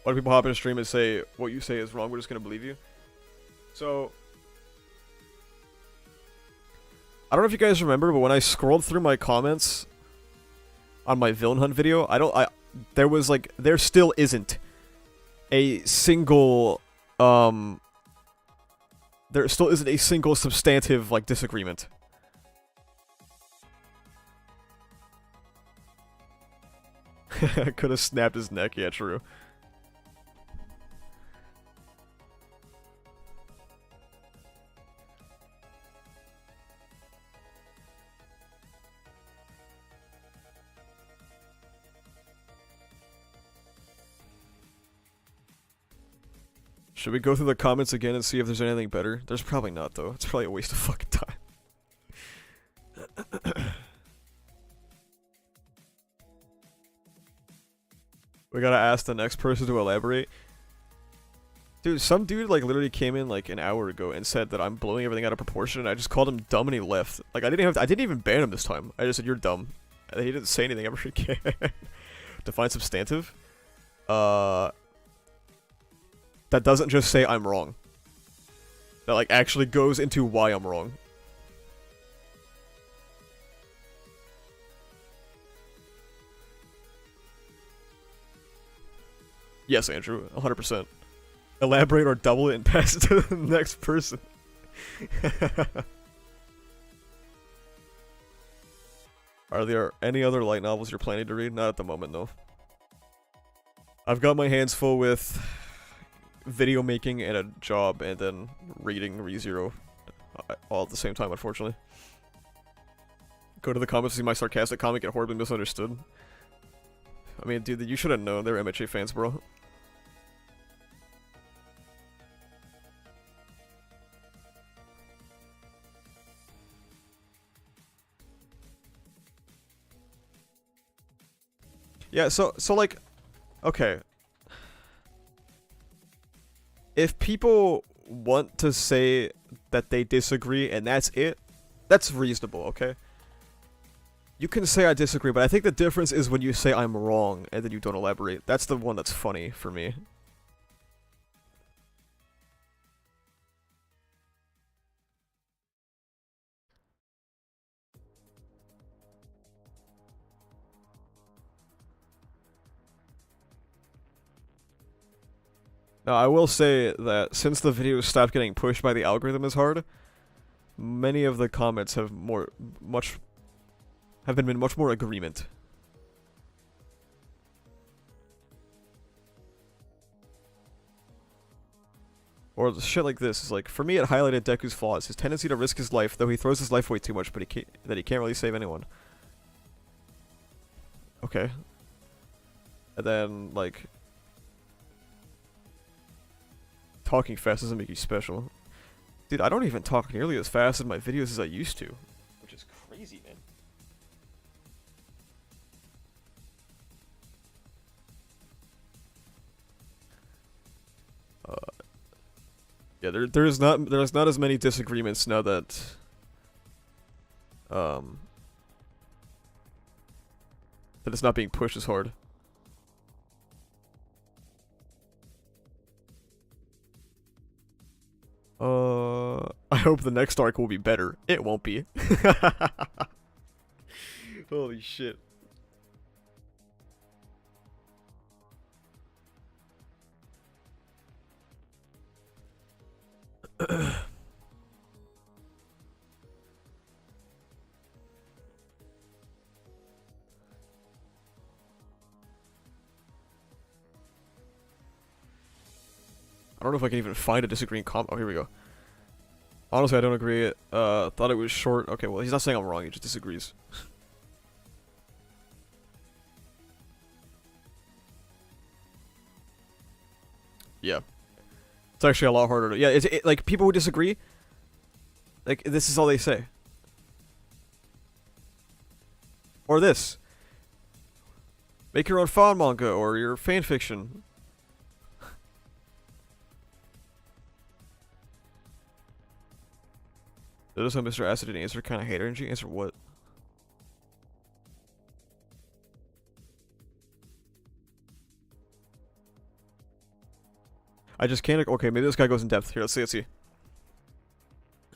Why do people hop in a stream and say, what you say is wrong, we're just gonna believe you? So, I don't know if you guys remember, but when I scrolled through my comments on my villain hunt video, there still isn't a single, there still isn't a single substantive, like, disagreement. Could have snapped his neck, yeah, true. Should we go through the comments again and see if there's anything better? There's probably not, though. It's probably a waste of fucking time. We gotta ask the next person to elaborate. Dude, some dude, like, literally came in, like, an hour ago and said that I'm blowing everything out of proportion, and I just called him dumb and he left. Like, I didn't even ban him this time. I just said, you're dumb. And he didn't say anything ever again. Define substantive? That doesn't just say I'm wrong. That, like, actually goes into why I'm wrong. Yes, Andrew, 100%. Elaborate or double it and pass it to the next person. Are there any other light novels you're planning to read? Not at the moment, no. I've got my hands full with video making and a job, and then reading ReZero all at the same time, unfortunately. Go to the comments to see my sarcastic comment get horribly misunderstood. I mean, dude, you should have known. They're MHA fans, bro. Yeah, so like, okay. If people want to say that they disagree and that's it, that's reasonable, okay? You can say I disagree, but I think the difference is when you say I'm wrong and then you don't elaborate. That's the one that's funny for me. Now, I will say that since the videos stopped getting pushed by the algorithm as hard, many of the comments have been in much more agreement. Or shit like this is like, for me it highlighted Deku's flaws, his tendency to risk his life, though he throws his life away too much, but he can't really save anyone. Okay. And then, like, talking fast doesn't make you special. Dude, I don't even talk nearly as fast in my videos as I used to. Which is crazy, man. Yeah, there's not as many disagreements now that that it's not being pushed as hard. I hope the next arc will be better. It won't be. Holy shit. I don't know if I can even find a disagreeing comment. Oh, here we go. Honestly, I don't agree. Thought it was short. Okay, well, he's not saying I'm wrong. He just disagrees. Yeah. It's actually a lot harder to... Yeah, like, people who disagree, like, this is all they say. Or this. Make your own fan manga or your fan fiction. Notice how Mr. Acid didn't answer kind of hate energy? Answer what? I just can't... Okay, maybe this guy goes in depth. Here, let's see.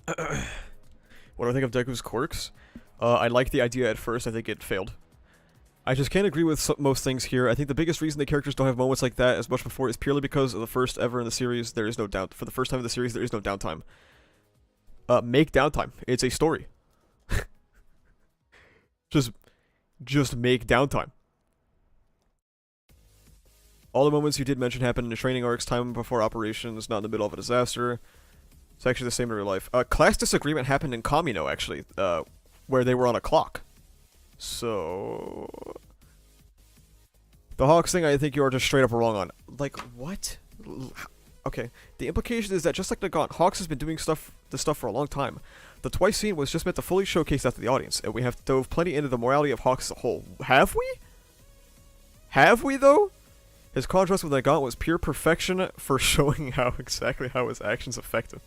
What do I think of Deku's quirks? I liked the idea at first. I think it failed. I just can't agree with most things here. I think the biggest reason the characters don't have moments like that as much before is purely because of the first ever in the series, there is no doubt. For the first time in the series, there is no downtime. Make downtime. It's a story. Just make downtime. All the moments you did mention happened in the training arcs, time before operations, not in the middle of a disaster. It's actually the same in real life. Class disagreement happened in Kamino, actually, where they were on a clock. So... The Hawks thing, I think you are just straight up wrong on. Like, what? Okay, the implication is that just like Nagant, Hawks has been doing this stuff for a long time. The twice scene was just meant to fully showcase that to the audience, and we have dove plenty into the morality of Hawks as a whole. Have we? Have we, though? His contrast with Nagant was pure perfection for showing exactly how his actions affect him.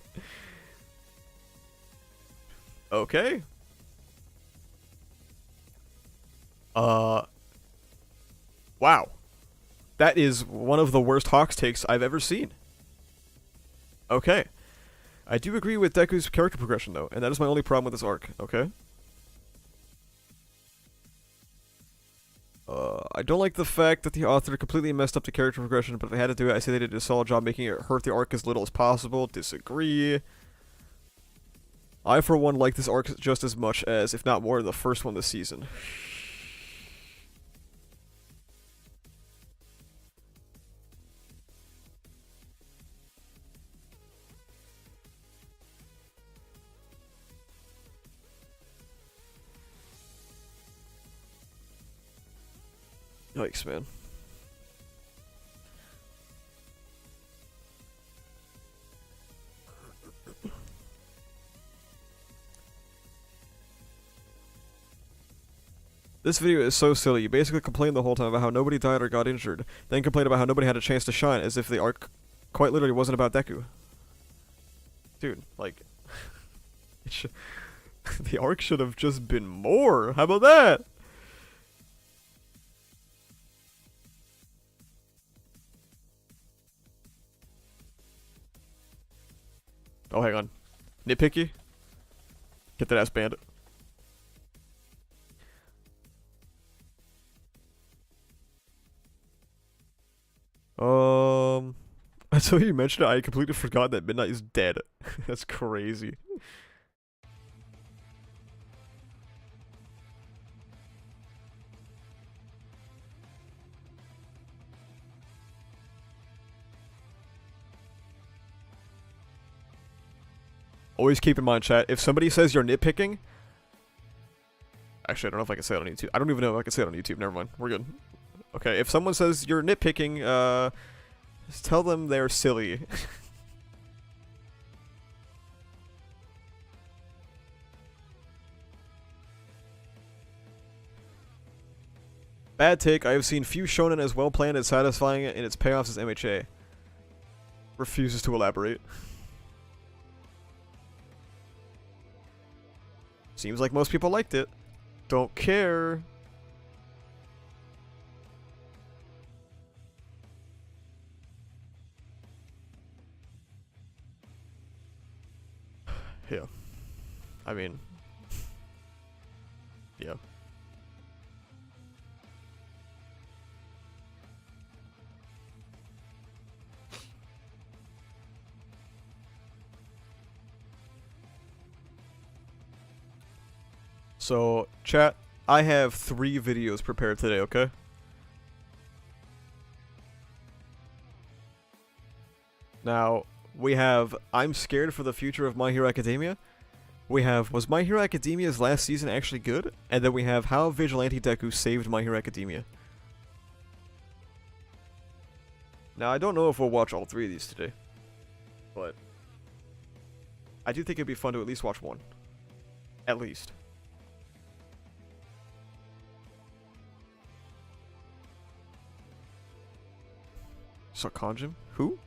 Okay. Wow. That is one of the worst Hawks takes I've ever seen. Okay. I do agree with Deku's character progression, though, and that is my only problem with this arc, okay? I don't like the fact that the author completely messed up the character progression, but if they had to do it, I say they did a solid job making it hurt the arc as little as possible. Disagree. I, for one, like this arc just as much as, if not more, the first one this season. Yikes, man. This video is so silly. You basically complain the whole time about how nobody died or got injured, then complain about how nobody had a chance to shine, as if the arc quite literally wasn't about Deku. Dude, like... the arc should have just been more! How about that? Oh, hang on. Nitpicky? Get that ass banned. Until you mentioned it, I completely forgot that Midnight is dead. That's crazy. Always keep in mind, chat, if somebody says you're nitpicking... Actually, I don't know if I can say it on YouTube. I don't even know if I can say it on YouTube. Never mind. We're good. Okay, if someone says you're nitpicking, just tell them they're silly. Bad take, I have seen few shonen as well planned and satisfying in its payoffs as MHA. Refuses to elaborate. Seems like most people liked it. Don't care. Yeah. I mean... yeah. So, chat, I have 3 videos prepared today, okay? Now, we have I'm scared for the future of My Hero Academia. We have was My Hero Academia's last season actually good? And then we have how Vigilante Deku saved My Hero Academia. Now, I don't know if we'll watch all three of these today, but I do think it'd be fun to at least watch one. At least. Sakanjim? Who?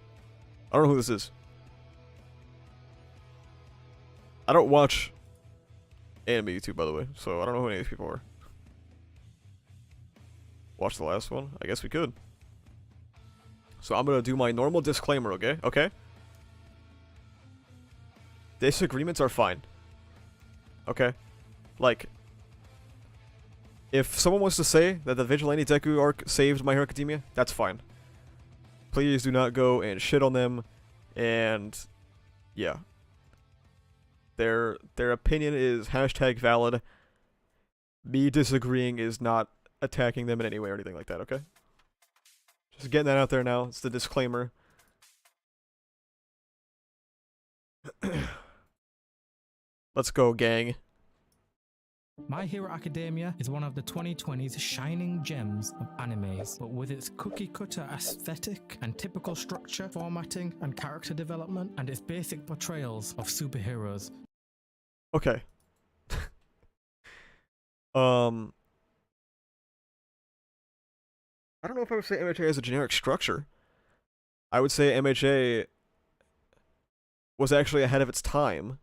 I don't know who this is. I don't watch anime YouTube, by the way, so I don't know who any of these people are. Watch the last one? I guess we could. So I'm gonna do my normal disclaimer, okay? Okay? Disagreements are fine. Okay? Like, if someone wants to say that the Vigilante Deku arc saved My Hero Academia, that's fine. Please do not go and shit on them, and yeah. Their opinion is #valid. Me disagreeing is not attacking them in any way or anything like that, okay? Just getting that out there now. It's the disclaimer. Let's go, gang. My Hero Academia is one of the 2020's shining gems of animes, but with its cookie-cutter aesthetic and typical structure, formatting, and character development, and its basic portrayals of superheroes. Okay. I don't know if I would say MHA has a generic structure. I would say MHA was actually ahead of its time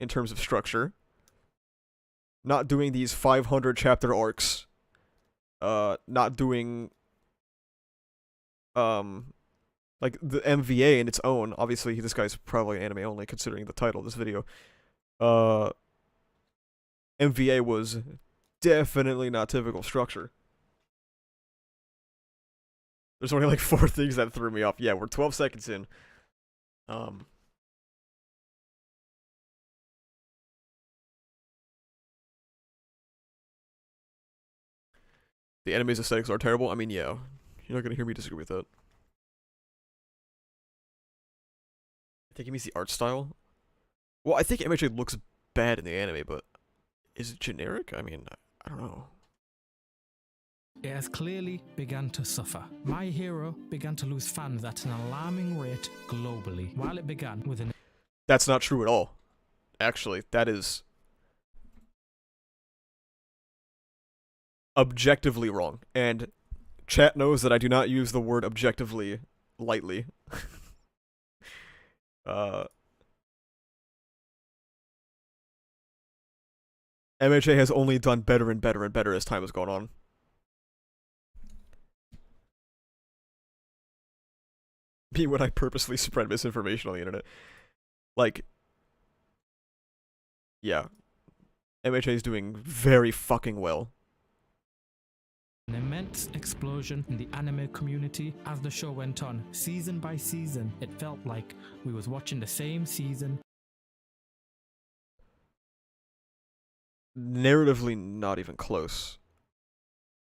in terms of structure. Not doing these 500 chapter arcs. Not doing like the MVA in its own. Obviously, this guy's probably anime only considering the title of this video. MVA was definitely not typical structure. There's only like 4 things that threw me off. Yeah, we're 12 seconds in. The anime's aesthetics are terrible. I mean, yeah. You're not gonna hear me disagree with that. I think he means the art style. Well, I think MHA looks bad in the anime, but is it generic? I mean, I don't know. It has clearly begun to suffer. My Hero began to lose fans at an alarming rate globally, while it began with an... That's not true at all. Actually, that is objectively wrong. And chat knows that I do not use the word objectively lightly. MHA has only done better and better and better as time has gone on. Me when I purposely spread misinformation on the internet. Like, yeah. MHA is doing very fucking well. An immense explosion in the anime community as the show went on. Season by season, it felt like we was watching the same season. Narratively, not even close.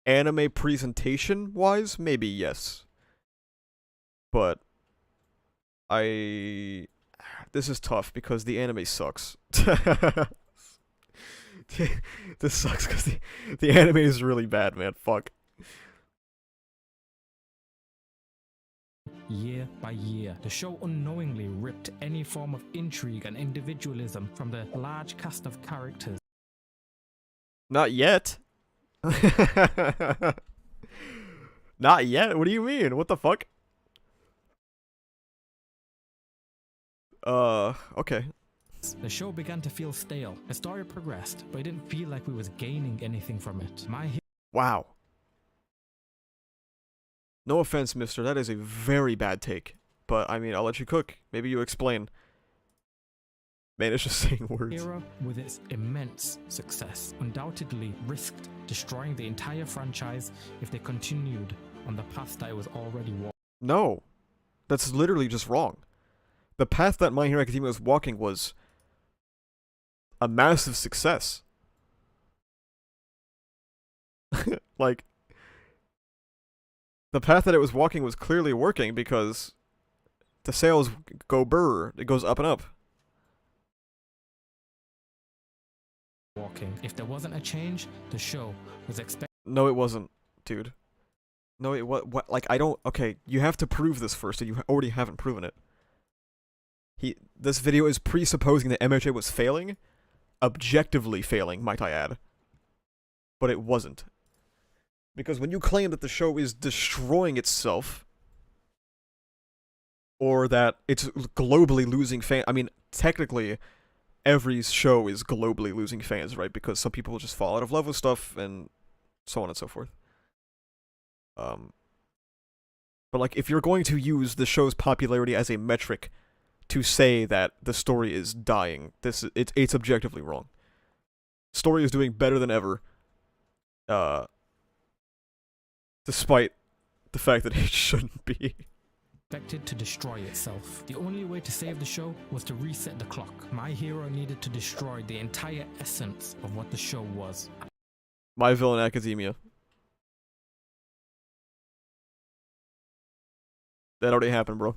Anime presentation-wise, maybe yes. But this is tough because the anime sucks. This sucks because the anime is really bad, man. Fuck. Year by year, the show unknowingly ripped any form of intrigue and individualism from the large cast of characters. Not yet. Not yet? What do you mean? What the fuck? Okay. The show began to feel stale. The story progressed, but it didn't feel like we was gaining anything from it. Wow. No offense, mister, that is a very bad take. But, I mean, I'll let you cook. Maybe you explain. Man, it's just saying words. Hero, with its immense success, undoubtedly risked destroying the entire franchise if they continued on the path that it was already walking. No. That's literally just wrong. The path that My Hero Academia was walking was a massive success. Like, the path that it was walking was clearly working because the sales go burr. It goes up and up. Walking. If there wasn't a change, the show was expected. No, it wasn't, dude. No, it what? Like, I don't. Okay, you have to prove this first, and you already haven't proven it. This video is presupposing that MHA was failing, objectively failing, might I add. But it wasn't. Because when you claim that the show is destroying itself, or that it's globally losing fans, I mean, technically, every show is globally losing fans, right? Because some people just fall out of love with stuff, and so on and so forth. But like, if you're going to use the show's popularity as a metric to say that the story is dying, it's objectively wrong. Story is doing better than ever, despite the fact that it shouldn't be. Expected to destroy itself. The only way to save the show was to reset the clock. My Hero needed to destroy the entire essence of what the show was. My Villain Academia. That already happened, bro.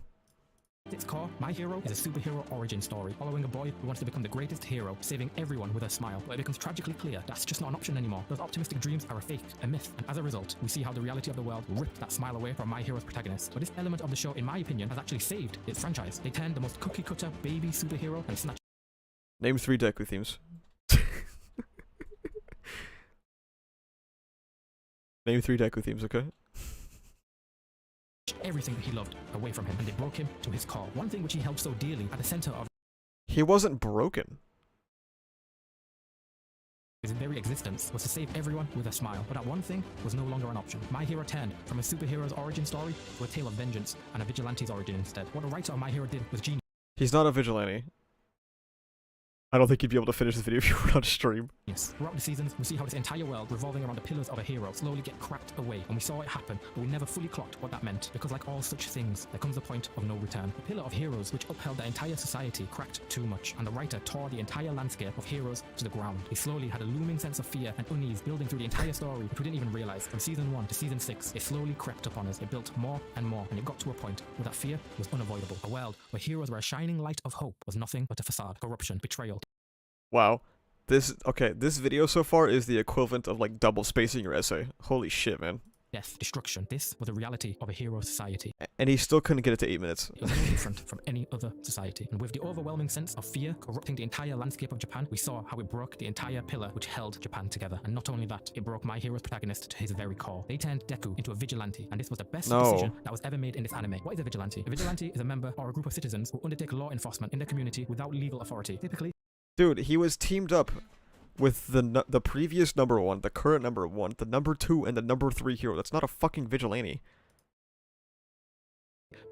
At its core, My Hero is a superhero origin story, following a boy who wants to become the greatest hero, saving everyone with a smile. But it becomes tragically clear that's just not an option anymore. Those optimistic dreams are a fake, a myth, and as a result, we see how the reality of the world ripped that smile away from My Hero's protagonist. But this element of the show, in my opinion, has actually saved its franchise. They turned the most cookie-cutter baby superhero and snatched Name 3 Deku themes. Name 3 Deku themes, okay? everything that he loved away from him, and they broke him to his core. One thing which he held so dearly at the center of He wasn't broken. his very existence was to save everyone with a smile, but that one thing was no longer an option. My Hero turned from a superhero's origin story to a tale of vengeance and a vigilante's origin instead. What the writer of My Hero did was genius. He's not a vigilante. I don't think you'd be able to finish this video if you were on stream. Yes. Throughout the seasons, we see how this entire world revolving around the pillars of a hero slowly get cracked away, and we saw it happen, but we never fully clocked what that meant, because like all such things, there comes a point of no return. The pillar of heroes, which upheld the entire society, cracked too much, and the writer tore the entire landscape of heroes to the ground. He slowly had a looming sense of fear and unease building through the entire story, which we didn't even realize. From season 1 to season 6, it slowly crept upon us. It built more and more, and it got to a point where that fear was unavoidable. A world where heroes were a shining light of hope was nothing but a facade, corruption, betrayal. Wow. This video so far is the equivalent of like double spacing your essay. Holy shit, man. Death, destruction. This was the reality of a hero society. And he still couldn't get it to 8 minutes. It was no different from any other society. And with the overwhelming sense of fear corrupting the entire landscape of Japan, we saw how it broke the entire pillar which held Japan together. And not only that, it broke My Hero's protagonist to his very core. They turned Deku into a vigilante, and this was the best decision that was ever made in this anime. What is a vigilante? A vigilante is a member or a group of citizens who undertake law enforcement in their community without legal authority. Typically, dude, he was teamed up with the previous number 1, the current number 1, the number 2, and the number 3 hero. That's not a fucking vigilante.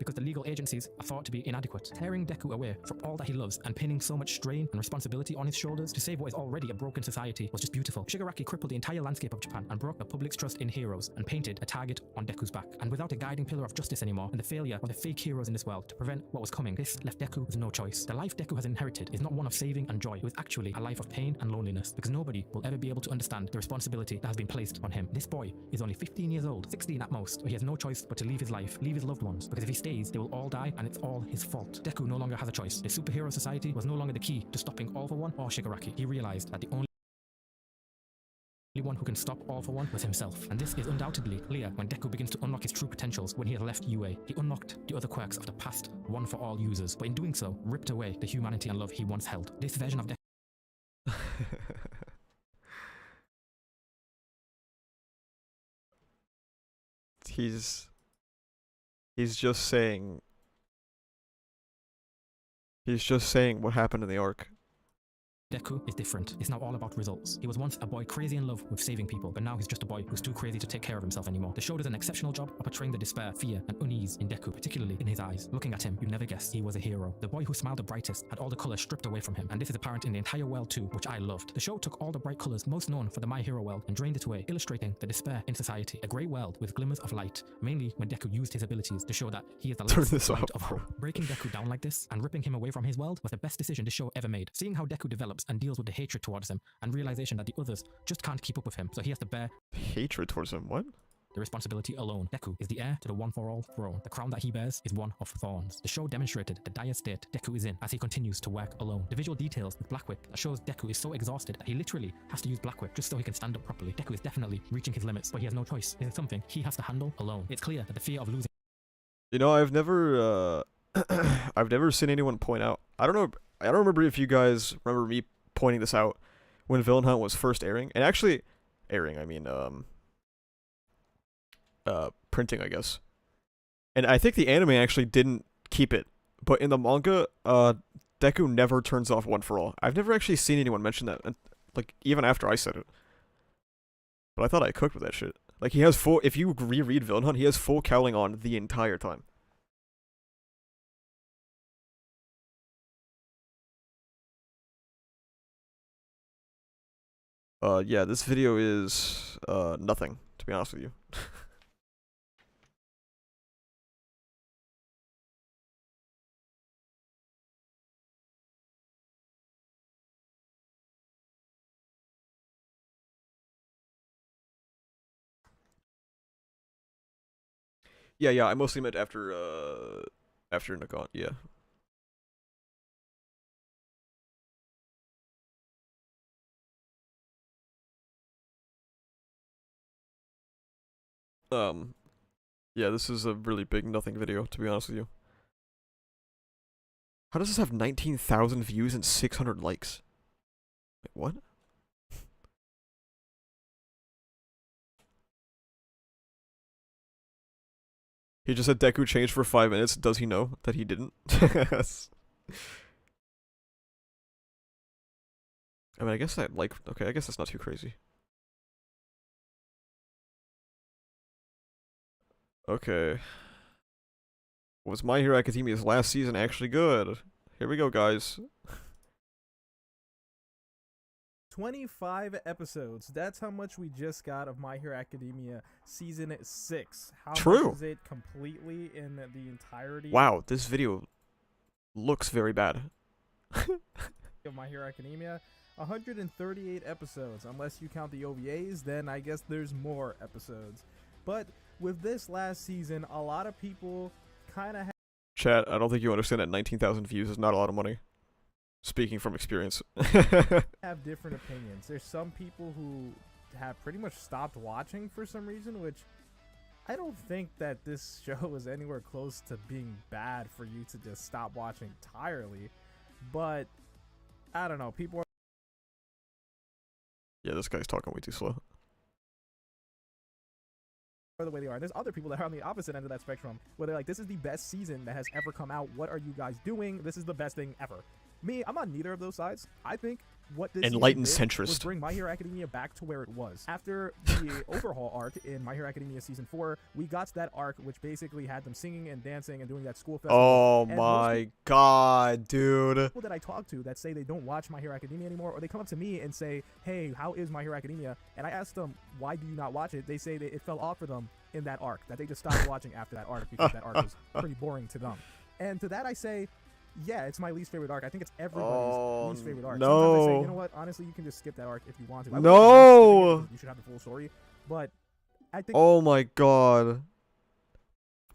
because the legal agencies are thought to be inadequate, tearing Deku away from all that he loves and pinning so much strain and responsibility on his shoulders to save what is already a broken society was just beautiful. Shigaraki crippled the entire landscape of Japan and broke the public's trust in heroes and painted a target on Deku's back. And without a guiding pillar of justice anymore, and the failure of the fake heroes in this world to prevent what was coming, this left Deku with no choice. The life Deku has inherited is not one of saving and joy. It is actually a life of pain and loneliness, because nobody will ever be able to understand the responsibility that has been placed on him. This boy is only 15 years old, 16 at most, but he has no choice but to leave his life, leave his loved ones, because if he stays, they will all die, and it's all his fault. Deku no longer has a choice. The superhero society was no longer the key to stopping All for One or Shigaraki. He realized that the only one who can stop All for One was himself. And this is undoubtedly clear when Deku begins to unlock his true potentials when he has left UA. He unlocked the other quirks of the past One for All users, but in doing so, ripped away the humanity and love he once held. This version of Deku He's just saying what happened in the arc. Deku is different. It's now all about results. He was once a boy crazy in love with saving people, but now he's just a boy who's too crazy to take care of himself anymore. The show does an exceptional job of portraying the despair, fear, and unease in Deku, particularly in his eyes. Looking at him, you never guessed he was a hero. The boy who smiled the brightest had all the color stripped away from him, and this is apparent in the entire world too, which I loved. The show took all the bright colors most known for the My Hero world and drained it away, illustrating the despair in society. A grey world with glimmers of light, mainly when Deku used his abilities to show that he is the last light of hope. Breaking Deku down like this and ripping him away from his world was the best decision the show ever made. Seeing how Deku develops and deals with the hatred towards him, and realization that the others just can't keep up with him, so he has to bear hatred towards him. What? the responsibility alone. Deku is the heir to the one-for-all throne. The crown that he bears is one of thorns. The show demonstrated the dire state Deku is in as he continues to work alone. The visual details with Black Whip that shows Deku is so exhausted that he literally has to use Black Whip just so he can stand up properly. Deku is definitely reaching his limits, but he has no choice. It is something he has to handle alone. It's clear that the fear of losing. You know, I've never I've never seen anyone point out. I don't remember if you guys remember me pointing this out when Villain Hunt was first airing. And actually airing, I mean printing, I guess. And I think the anime actually didn't keep it. But in the manga, Deku never turns off One for All. I've never actually seen anyone mention that, like, even after I said it. But I thought I cooked with that shit. Like, he has full, if you reread Villain Hunt, he has full cowling on the entire time. Yeah, this video is, nothing, to be honest with you. Yeah, I mostly meant after Nagant, yeah. Yeah, this is a really big nothing video, to be honest with you. How does this have 19,000 views and 600 likes? Wait, what? He just said Deku changed for 5 minutes. Does he know that he didn't? I mean, I guess that, like, okay, I guess that's not too crazy. Okay. Was My Hero Academia's last season actually good? Here we go, guys. 25 episodes. That's how much we just got of My Hero Academia Season 6. How True. much is it completely in the entirety Wow, this video looks very bad. of My Hero Academia? 138 episodes. Unless you count the OVAs, then I guess there's more episodes. But with this last season, a lot of people kind of Chat, I don't think you understand that 19,000 views is not a lot of money. Speaking from experience. have different opinions. There's some people who have pretty much stopped watching for some reason, which I don't think that this show is anywhere close to being bad for you to just stop watching entirely. But I don't know. People are Yeah, this guy's talking way too slow. the way they are. And there's other people that are on the opposite end of that spectrum where they're like, this is the best season that has ever come out. What are you guys doing? This is the best thing ever. Me, I'm on neither of those sides. I think what this Enlightened season did was centrist. bring My Hero Academia back to where it was. After the overhaul arc in My Hero Academia Season 4, we got to that arc which basically had them singing and dancing and doing that school festival. Oh And my god, dude. people that I talk to that say they don't watch My Hero Academia anymore, or they come up to me and say, hey, how is My Hero Academia? And I ask them, why do you not watch it? They say that it fell off for them in that arc, that they just stopped watching after that arc because that arc was pretty boring to them. And to that I say, yeah, it's my least favorite arc. I think it's everybody's least favorite arc. no. Sometimes I say, you know what, honestly, you can just skip that arc if you want to. I wouldn't No. skip it because you should have the full story. But I think Oh my god.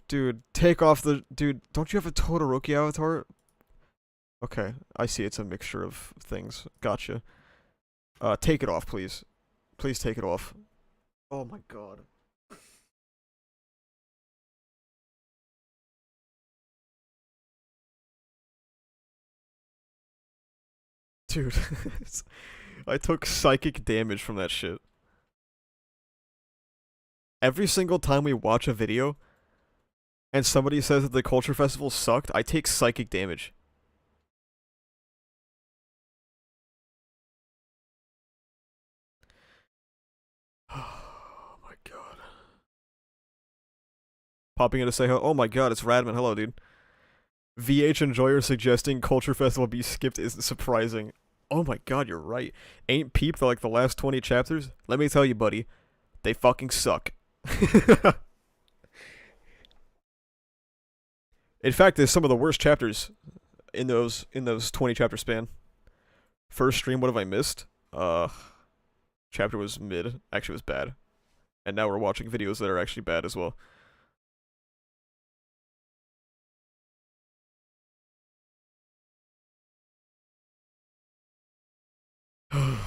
Dude, take off the... Dude, don't you have a Todoroki avatar? Okay, I see it's a mixture of things. Gotcha. Take it off, please. Please take it off. Oh my god. Dude, I took psychic damage from that shit. Every single time we watch a video and somebody says that the culture festival sucked, I take psychic damage. Oh my god. Popping in to say, oh my god, it's Radman. Hello, dude. VH Enjoyer suggesting Culture Festival be skipped isn't surprising. Oh my god, you're right. Ain't peeped like the last 20 chapters? Let me tell you, buddy. They fucking suck. In fact, there's some of the worst chapters in those 20 chapter span. First stream, what have I missed? Chapter was mid. Actually, it was bad. And now we're watching videos that are actually bad as well. I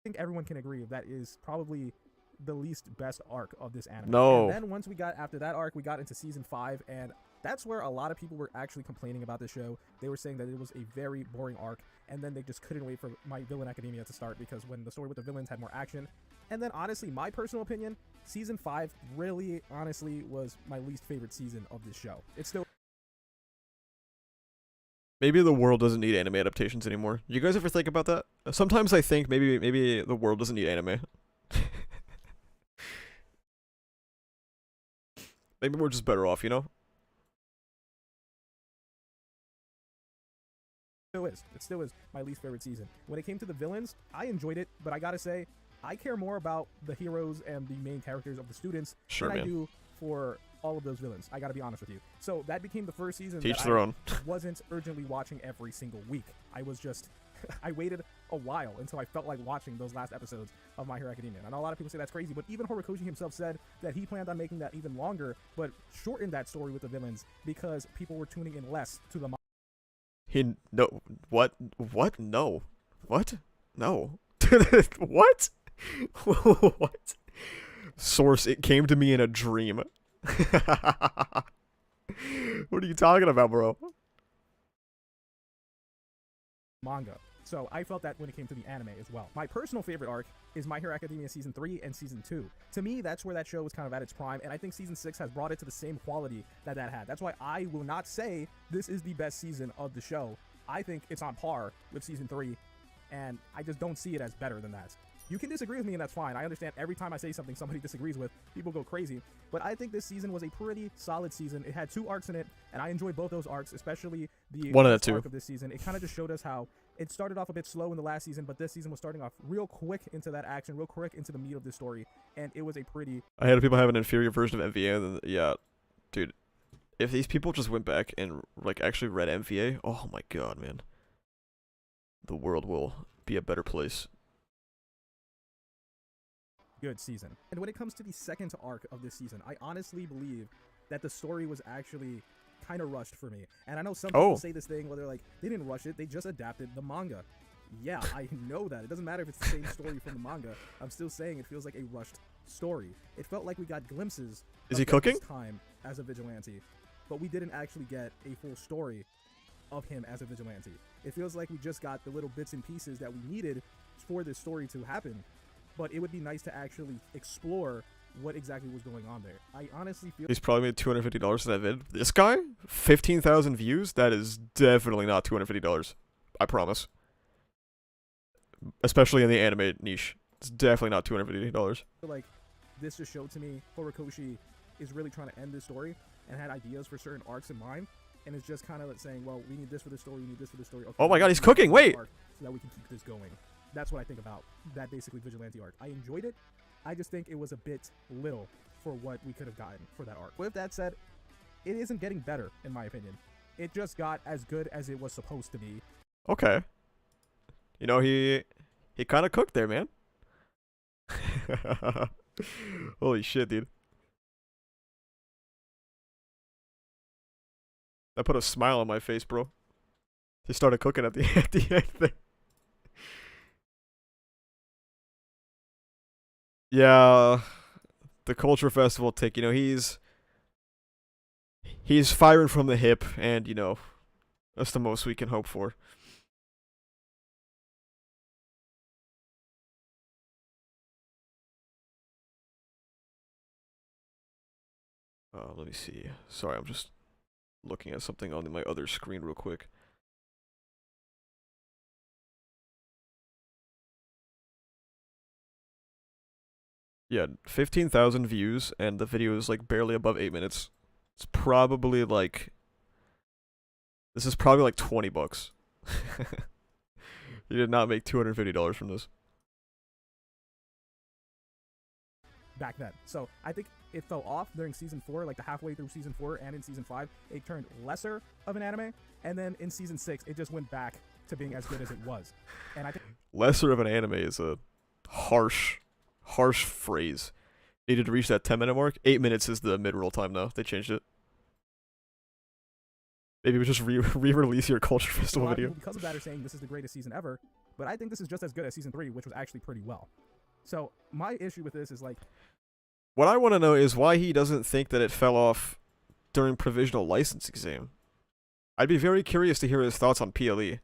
think everyone can agree that is probably the least best arc of this anime. No. And then once we got after that arc, we got into season 5, and that's where a lot of people were actually complaining about the show. They were saying that it was a very boring arc, and then they just couldn't wait for My Villain Academia to start, because when the story with the villains had more action. And then honestly, my personal opinion, season 5 really honestly was my least favorite season of this show. It's still Maybe the world doesn't need anime adaptations anymore. You guys ever think about that? Sometimes I think maybe the world doesn't need anime. Maybe we're just better off, you know? It still is my least favorite season. When it came to the villains, I enjoyed it, but I gotta say, I care more about the heroes and the main characters of the students Sure, than man. I do for all of those villains. I gotta be honest with you. So that became the first season Teach that their I own. wasn't urgently watching every single week. I was just, I waited a while until I felt like watching those last episodes of My Hero Academia. And I know a lot of people say that's crazy, but even Horikoshi himself said that he planned on making that even longer, but shortened that story with the villains because people were tuning in less to the No, what? No. What? No. What? What? Source, it came to me in a dream. What are you talking about, bro? manga. So I felt that when it came to the anime as well. My personal favorite arc is My Hero Academia Season 3 and Season 2. To me, that's where that show was kind of at its prime, and I think Season 6 has brought it to the same quality that had. That's why I will not say this is the best season of the show. I think it's on par with Season 3, and I just don't see it as better than that. You can disagree with me, and that's fine. I understand every time I say something somebody disagrees with, people go crazy. But I think this season was a pretty solid season. It had 2 arcs in it, and I enjoyed both those arcs, especially the One of the last 2 arc of this season. It kind of just showed us how it started off a bit slow in the last season, but this season was starting off real quick into that action, real quick into the meat of the story, and it was a pretty... I had people have an inferior version of MVA, and then, yeah, dude, if these people just went back and like actually read MVA, oh my god, man, the world will be a better place. good season. And when it comes to the second arc of this season, I honestly believe that the story was actually kind of rushed for me. And I know some people say this thing where they're like, they didn't rush it, they just adapted the manga. Yeah, I know that. It doesn't matter if it's the same story from the manga. I'm still saying it feels like a rushed story. It felt like we got glimpses of he cooking? His time as a vigilante, but we didn't actually get a full story of him as a vigilante. It feels like we just got the little bits and pieces that we needed for this story to happen, but it would be nice to actually explore what exactly was going on there. I honestly feel he's probably made $250 in that vid. This guy? 15,000 views? That is definitely not $250. I promise. Especially in the anime niche. It's definitely not $250. like this just showed to me Horikoshi is really trying to end this story and had ideas for certain arcs in mind, and it's just kind of like saying, well, we need this for the story, we need this for the story. Okay, oh my god, he's cooking! Wait! so that we can keep this going. That's what I think about that basically vigilante arc. I enjoyed it. I just think it was a bit little for what we could have gotten for that arc. With that said, it isn't getting better, in my opinion. It just got as good as it was supposed to be. Okay. You know, he kind of cooked there, man. Holy shit, dude. That put a smile on my face, bro. He started cooking at the end there. Yeah, the culture festival tick, you know, he's firing from the hip, and you know, that's the most we can hope for. Let me see. Sorry, I'm just looking at something on my other screen real quick. Yeah, 15,000 views, and the video is like barely above 8 minutes. It's probably like... This is probably like $20. You did not make $250 from this. Back then. So I think it fell off during season 4, like the halfway through season 4 and in season 5, it turned lesser of an anime, and then in season 6, it just went back to being as good as it was. And I think lesser of an anime is a harsh harsh phrase. Needed to reach that 10-minute mark. 8 minutes is the mid-roll time now. They changed it. Maybe we just re-release your Culture Festival video. Because of that, are saying this is the greatest season ever, but I think this is just as good as season 3, which was actually pretty well. So my issue with this is like, what I want to know is why he doesn't think that it fell off during provisional license exam. I'd be very curious to hear his thoughts on PLE.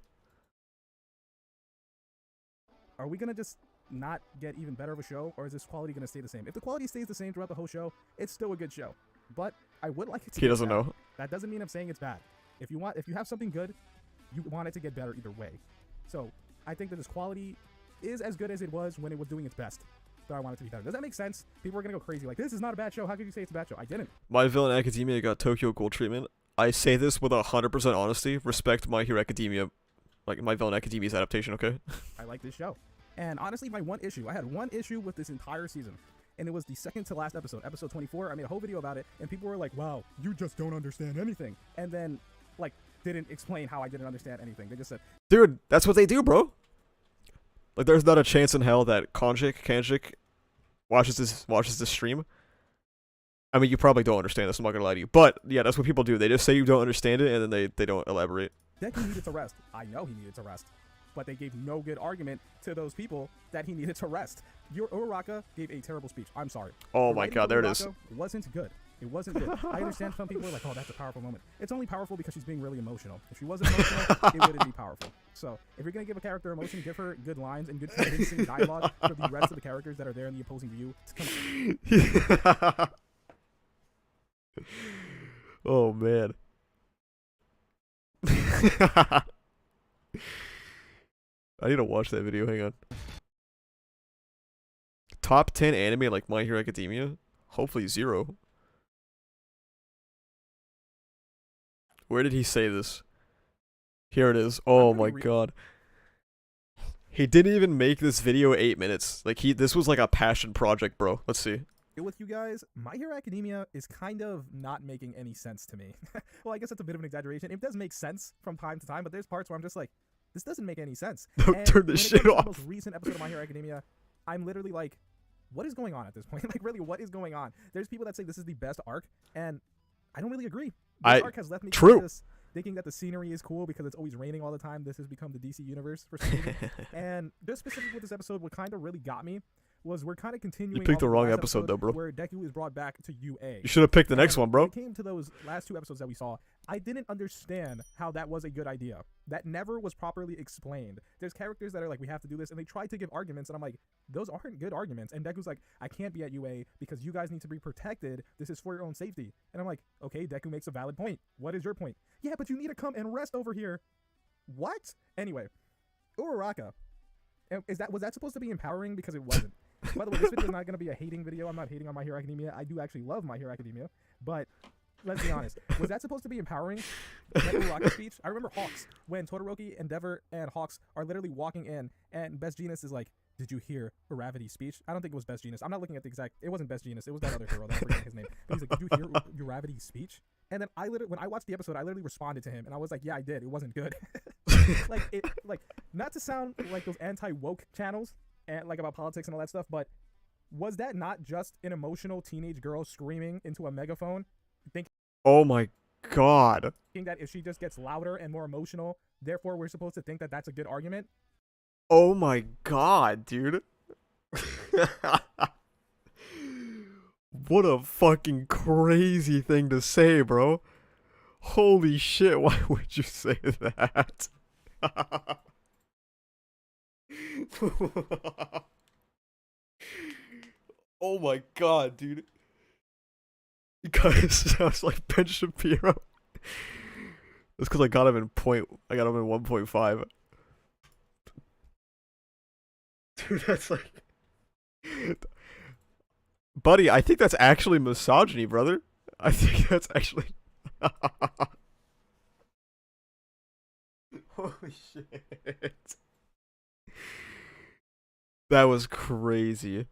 are we gonna just not get even better of a show, or is this quality gonna stay the same? If the quality stays the same throughout the whole show, it's still a good show. But I would like it to. He doesn't know. That doesn't mean I'm saying it's bad. If you have something good, you want it to get better either way. So I think that this quality is as good as it was when it was doing its best. But I want it to be better. Does that make sense? People are gonna go crazy like, this is not a bad show. How could you say it's a bad show? I didn't. My Villain Academia got Tokyo Ghoul treatment. I say this with 100% honesty. Respect My Hero Academia, like My Villain Academia's adaptation, okay? I like this show. And honestly, I had one issue with this entire season. And it was the second to last episode, episode 24. I made a whole video about it, and people were like, wow, you just don't understand anything. And then, like, didn't explain how I didn't understand anything. They just said, dude, that's what they do, bro. Like, there's not a chance in hell that Kanjik watches this stream. I mean, you probably don't understand this, I'm not gonna lie to you. But, yeah, that's what people do. They just say you don't understand it, and then they don't elaborate. Deku needed to rest. I know he needed to rest. But they gave no good argument to those people that he needed to rest. Your Uraraka gave a terrible speech. I'm sorry. Oh my god, there it is. Wasn't good. It wasn't good. I understand some people are like, oh, that's a powerful moment. It's only powerful because she's being really emotional. If she wasn't emotional, it wouldn't be powerful. So if you're going to give a character emotion, give her good lines and good convincing dialogue for the rest of the characters that are there in the opposing view to come up. Oh, man. I need to watch that video, hang on. Top 10 anime like My Hero Academia? Hopefully 0. Where did he say this? Here it is. Oh my god. He didn't even make this video 8 minutes. Like, this was like a passion project, bro. Let's see. With you guys, My Hero Academia is kind of not making any sense to me. Well, I guess that's a bit of an exaggeration. It does make sense from time to time, but there's parts where I'm just like, this doesn't make any sense. Don't turn this shit off. The most recent episode of My Hero Academia, I'm literally like, what is going on at this point? Like, really, what is going on? There's people that say this is the best arc, and I don't really agree. This arc has left me thinking that the scenery is cool because it's always raining all the time. This has become the DC universe for some reason. And just specifically with this episode, what kind of really got me was we're kind of continuing. You picked the wrong episode though, bro. Where Deku is brought back to UA. You should have picked the next one, bro. When it came to those last 2 episodes that we saw, I didn't understand how that was a good idea. That never was properly explained. There's characters that are like, we have to do this, and they try to give arguments, and I'm like, those aren't good arguments. And Deku's like, I can't be at UA because you guys need to be protected. This is for your own safety. And I'm like, okay, Deku makes a valid point. What is your point? Yeah, but you need to come and rest over here. What? Anyway, Uraraka. Was that supposed to be empowering? Because it wasn't. By the way, this video is not going to be a hating video. I'm not hating on My Hero Academia. I do actually love My Hero Academia. But let's be honest. Was that supposed to be empowering? That Uraraka speech? I remember Hawks. When Todoroki, Endeavor, and Hawks are literally walking in, and Best Jeanist is like, did you hear Uravity's speech? I don't think it was Best Jeanist. I'm not looking at the exact... It wasn't Best Jeanist. It was that other girl. I'm forgetting his name. But he's like, did you hear Uravity's speech? And then when I watched the episode, I literally responded to him, and I was like, yeah, I did. It wasn't good. like, not to sound like those anti-woke channels, and like about politics and all that stuff, but was that not just an emotional teenage girl screaming into a megaphone, oh my god, thinking that if she just gets louder and more emotional, therefore we're supposed to think that that's a good argument? Oh my god, dude. What a fucking crazy thing to say, bro. Holy shit, why would you say that? Oh my god, dude. You guys sounds like Ben Shapiro. That's because I got him in 1.5. Dude, that's like... Buddy, I think that's actually misogyny, brother. I think that's actually... Holy shit. That was crazy.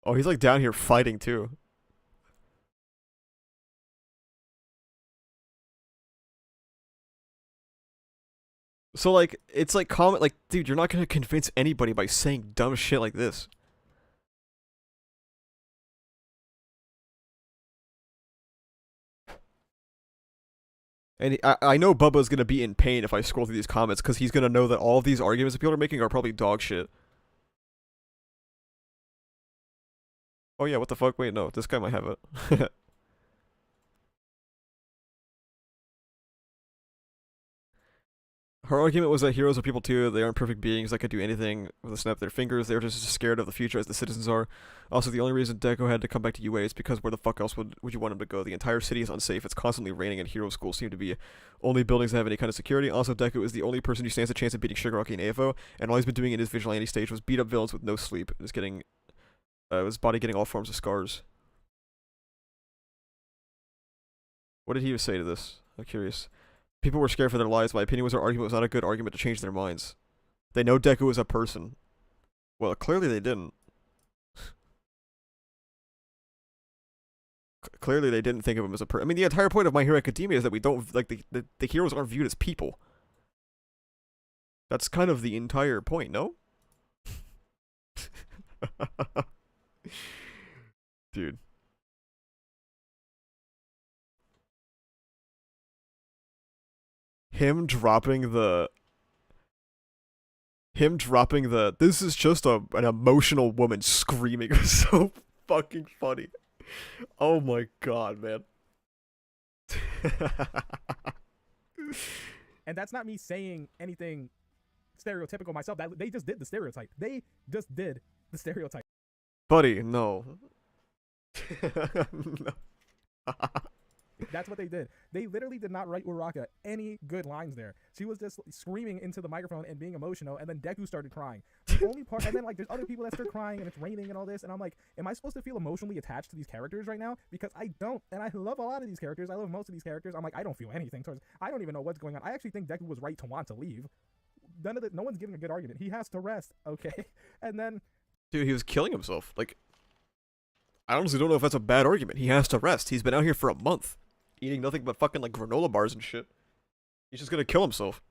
Oh, he's like down here fighting too. So like, it's like comment, like, dude, you're not gonna convince anybody by saying dumb shit like this. And I know Bubba's gonna be in pain if I scroll through these comments, because he's gonna know that all of these arguments that people are making are probably dog shit. Oh yeah, what the fuck? Wait, no, this guy might have it. Her argument was that heroes are people too, they aren't perfect beings that could do anything with a snap of their fingers, they're just as scared of the future as the citizens are. Also, the only reason Deku had to come back to UA is because where the fuck else would you want him to go? The entire city is unsafe, it's constantly raining, and hero schools seem to be only buildings that have any kind of security. Also, Deku is the only person who stands a chance of beating Shigaraki and AFO, and all he's been doing in his vigilante stage was beat up villains with no sleep, and his body getting all forms of scars. What did he say to this? I'm curious. People were scared for their lives. My opinion was their argument was not a good argument to change their minds. They know Deku is a person. Well, clearly they didn't. Clearly they didn't think of him as a person. I mean, the entire point of My Hero Academia is that we don't, like, the heroes aren't viewed as people. That's kind of the entire point, no? Dude. Him dropping the this is just an emotional woman screaming is so fucking funny. Oh my god, man. And that's not me saying anything stereotypical myself. That they just did the stereotype. They just did the stereotype. Buddy, no. No. That's what they did. They literally did not write Uraka any good lines there. She was just screaming into the microphone and being emotional, and then Deku started crying. The only part, and then like there's other people that start crying, and it's raining and all this, and I'm like, am I supposed to feel emotionally attached to these characters right now? Because I don't, and I love a lot of these characters. I love most of these characters. I'm like, I don't feel anything towards. I don't even know what's going on. I actually think Deku was right to want to leave. No one's giving a good argument. He has to rest, okay? And then, dude, he was killing himself. Like, I honestly don't know if that's a bad argument. He has to rest. He's been out here for a month, eating nothing but fucking like granola bars and shit. He's just gonna kill himself.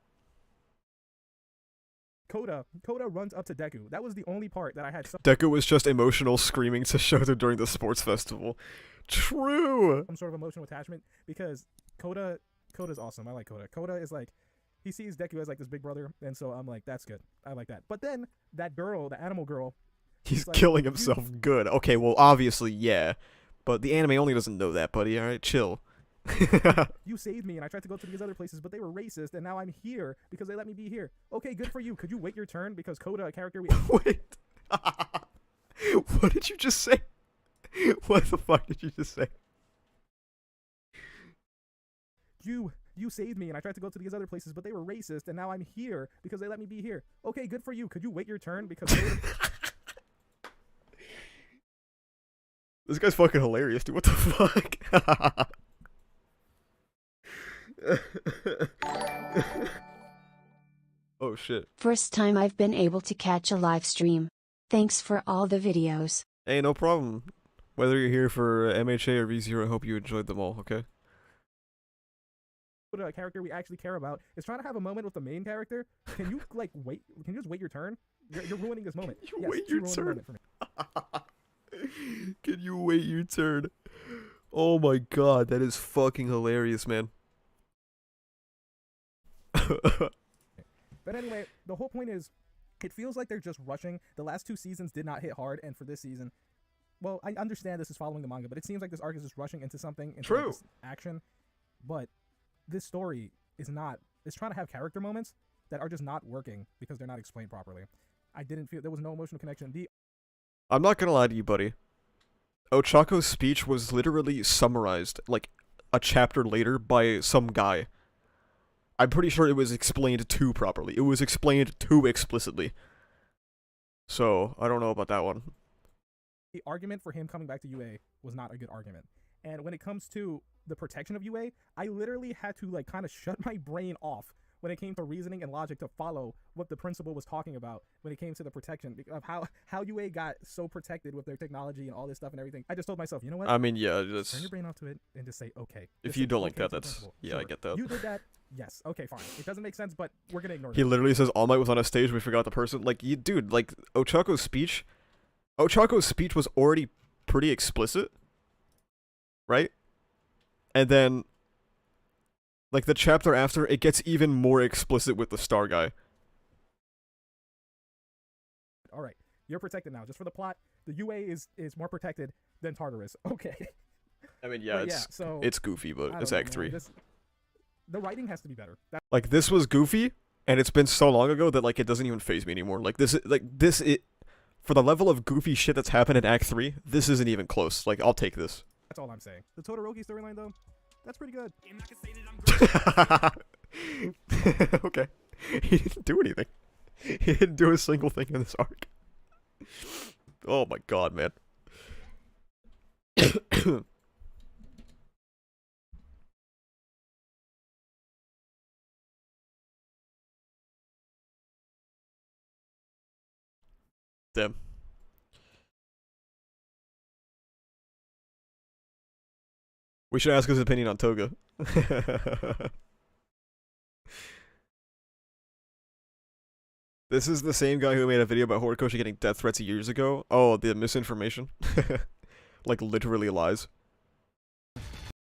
Koda runs up to Deku. That was the only part that I had. Deku was just emotional, screaming to Shoto during the sports festival. True. Some sort of emotional attachment because Koda's awesome. I like Koda. Koda is like, he sees Deku as like this big brother, and so I'm like, that's good. I like that. But then that girl, the animal girl, he's like, killing himself. Good. Okay, well, obviously, yeah. But the anime only doesn't know that, buddy. All right, chill. You saved me, and I tried to go to these other places, but they were racist, and now I'm here because they let me be here. Okay, good for you. Could you wait your turn? Because Koda, a character we wait. What did you just say? What the fuck did you just say? You saved me, and I tried to go to these other places, but they were racist, and now I'm here because they let me be here. Okay, good for you. Could you wait your turn? Because Koda... This guy's fucking hilarious, dude. What the fuck? Oh shit. First time I've been able to catch a live stream. Thanks for all the videos. Hey, no problem. Whether you're here for MHA or V0, I hope you enjoyed them all, okay? A character we actually care about is trying to have a moment with the main character. Can you like wait? Can you just wait your turn? You're ruining this moment. You wait your turn. Can you wait your turn? Oh my god, that is fucking hilarious, man. But anyway, the whole point is, it feels like they're just rushing. The last two seasons did not hit hard, and for this season, well, I understand this is following the manga, but it seems like this arc is just rushing into something, into like this action. But this story is not. It's trying to have character moments that are just not working because they're not explained properly. I didn't feel there was no emotional connection. I'm not gonna lie to you, buddy. Ochako's speech was literally summarized like a chapter later by some guy. I'm pretty sure it was explained too properly. It was explained too explicitly. So, I don't know about that one. The argument for him coming back to UA was not a good argument. And when it comes to the protection of UA, I literally had to like kind of shut my brain off when it came to reasoning and logic to follow what the principal was talking about when it came to the protection of how UA got so protected with their technology and all this stuff and everything. I just told myself, you know what? I mean, yeah, just turn your brain off to it and just say, okay. If you don't like that, that's yeah, I get that. You did that. Yes. Okay, fine. It doesn't make sense, but we're gonna ignore it. He literally says All Might was on a stage. We forgot the person. Like, you, dude, like Ochako's speech was already pretty explicit, right? And then Like, the chapter after, it gets even more explicit with the star guy. All right, you're protected now. Just for the plot, the UA is more protected than Tartarus. Okay. I mean, yeah, it's goofy, but it's Act 3. The writing has to be better. Like, this was goofy, and it's been so long ago that, like, it doesn't even faze me anymore. Like, for the level of goofy shit that's happened in Act 3, this isn't even close. Like, I'll take this. That's all I'm saying. The Todoroki storyline, though, that's pretty good. Okay. He didn't do anything. He didn't do a single thing in this arc. Oh my god, man. Damn. We should ask his opinion on Toga. This is the same guy who made a video about Horikoshi getting death threats years ago. Oh, the misinformation. Like, literally lies.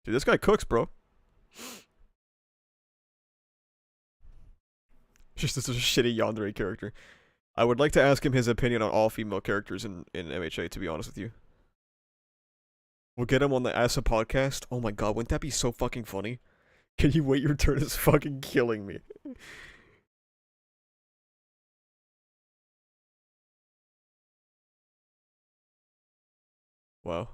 Dude, this guy cooks, bro. Just such a shitty yandere character. I would like to ask him his opinion on all female characters in MHA, to be honest with you. We'll get him on the Asa podcast. Oh my god, wouldn't that be so fucking funny? Can you wait your turn? Is fucking killing me. Wow.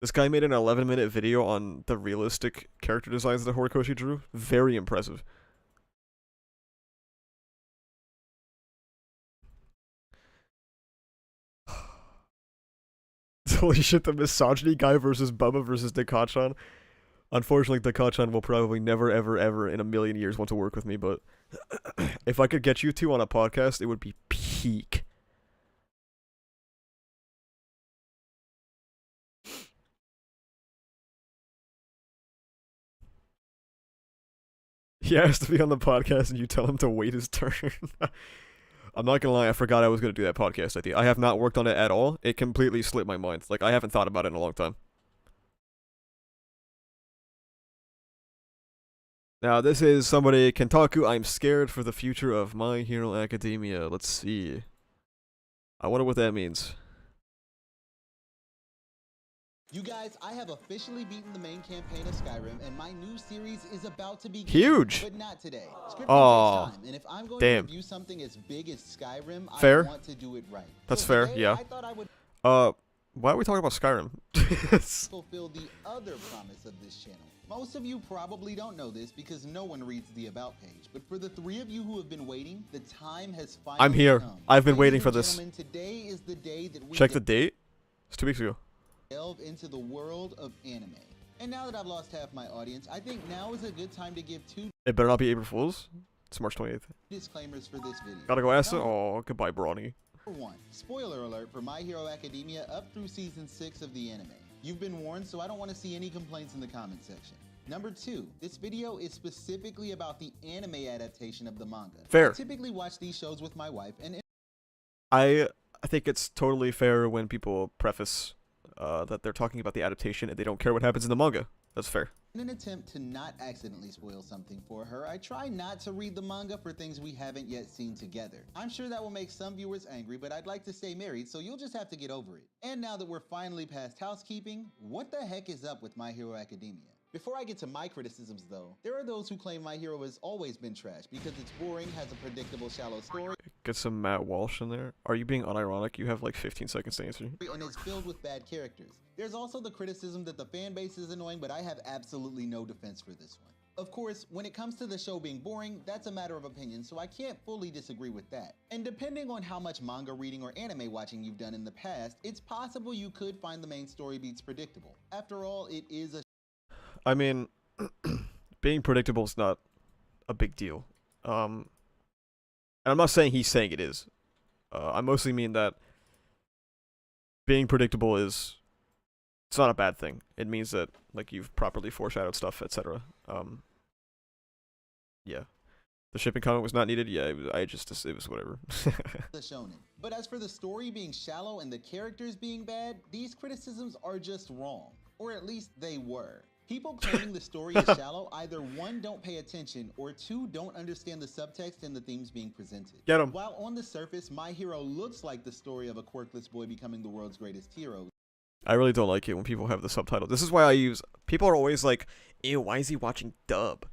This guy made an 11-minute video on the realistic character designs that Horikoshi drew. Very impressive. Holy shit, the misogyny guy versus Bubba versus Dekachan. Unfortunately, Dekachan will probably never, ever, ever in a million years want to work with me, but if I could get you two on a podcast, it would be peak. He has to be on the podcast and you tell him to wait his turn. I'm not gonna lie, I forgot I was gonna do that podcast idea. I have not worked on it at all. It completely slipped my mind. Like, I haven't thought about it in a long time. Now, this is somebody, Kentaku, I'm scared for the future of My Hero Academia. Let's see. I wonder what that means. You guys, I have officially beaten the main campaign of Skyrim, and my new series is about to begin. Huge! But not today. Scripting Oh, takes time, and if I'm going damn. to review something as big as Skyrim, Fair. I want to do it right. That's So fair, today, yeah. I thought I would Why are we talking about Skyrim? fulfill the other promise of this channel. Most of you probably don't know this because no one reads the About page, but for the three of you who have been waiting, the time has finally I'm here. come. I've been Ladies waiting and for this. gentlemen, today is the day that we Check the date. It's 2 weeks ago. delve into the world of anime. And now that I've lost half my audience, I think now is a good time to give two It better not be April Fool's. It's March 28th. disclaimers for this video. Gotta go ask it. Number Oh, goodbye, Brawny. 1. Spoiler alert for My Hero Academia up through season 6 of the anime. You've been warned, so I don't want to see any complaints in the comment section. Number 2, this video is specifically about the anime adaptation of the manga. Fair. I typically watch these shows with my wife, and I think it's totally fair when people preface that they're talking about the adaptation and they don't care what happens in the manga. That's fair. in an attempt to not accidentally spoil something for her, I try not to read the manga for things we haven't yet seen together. I'm sure that will make some viewers angry, but I'd like to stay married, so you'll just have to get over it. And now that we're finally past housekeeping, what the heck is up with My Hero Academia? Before I get to my criticisms though, there are those who claim My Hero has always been trash because it's boring, has a predictable, shallow story, Get some Matt Walsh in there. Are you being unironic? You have like 15 seconds to answer. and is filled with bad characters. There's also the criticism that the fan base is annoying, but I have absolutely no defense for this one. Of course, when it comes to the show being boring, that's a matter of opinion, so I can't fully disagree with that. And depending on how much manga reading or anime watching you've done in the past, it's possible you could find the main story beats predictable. After all, it is a I mean, being predictable is not a big deal. And I'm not saying he's saying it is. I mostly mean that being predictable is, it's not a bad thing. It means that like you've properly foreshadowed stuff, etc. Yeah. The shipping comment was not needed. Yeah, it was whatever. the shonen. But as for the story being shallow and the characters being bad, these criticisms are just wrong. Or at least they were. People claiming the story is shallow either 1, don't pay attention, or 2, don't understand the subtext and the themes being presented. Get him. While on the surface, My Hero looks like the story of a quirkless boy becoming the world's greatest hero. I really don't like it when people have the subtitle. This is why I use... People are always like, ew, why is he watching dub?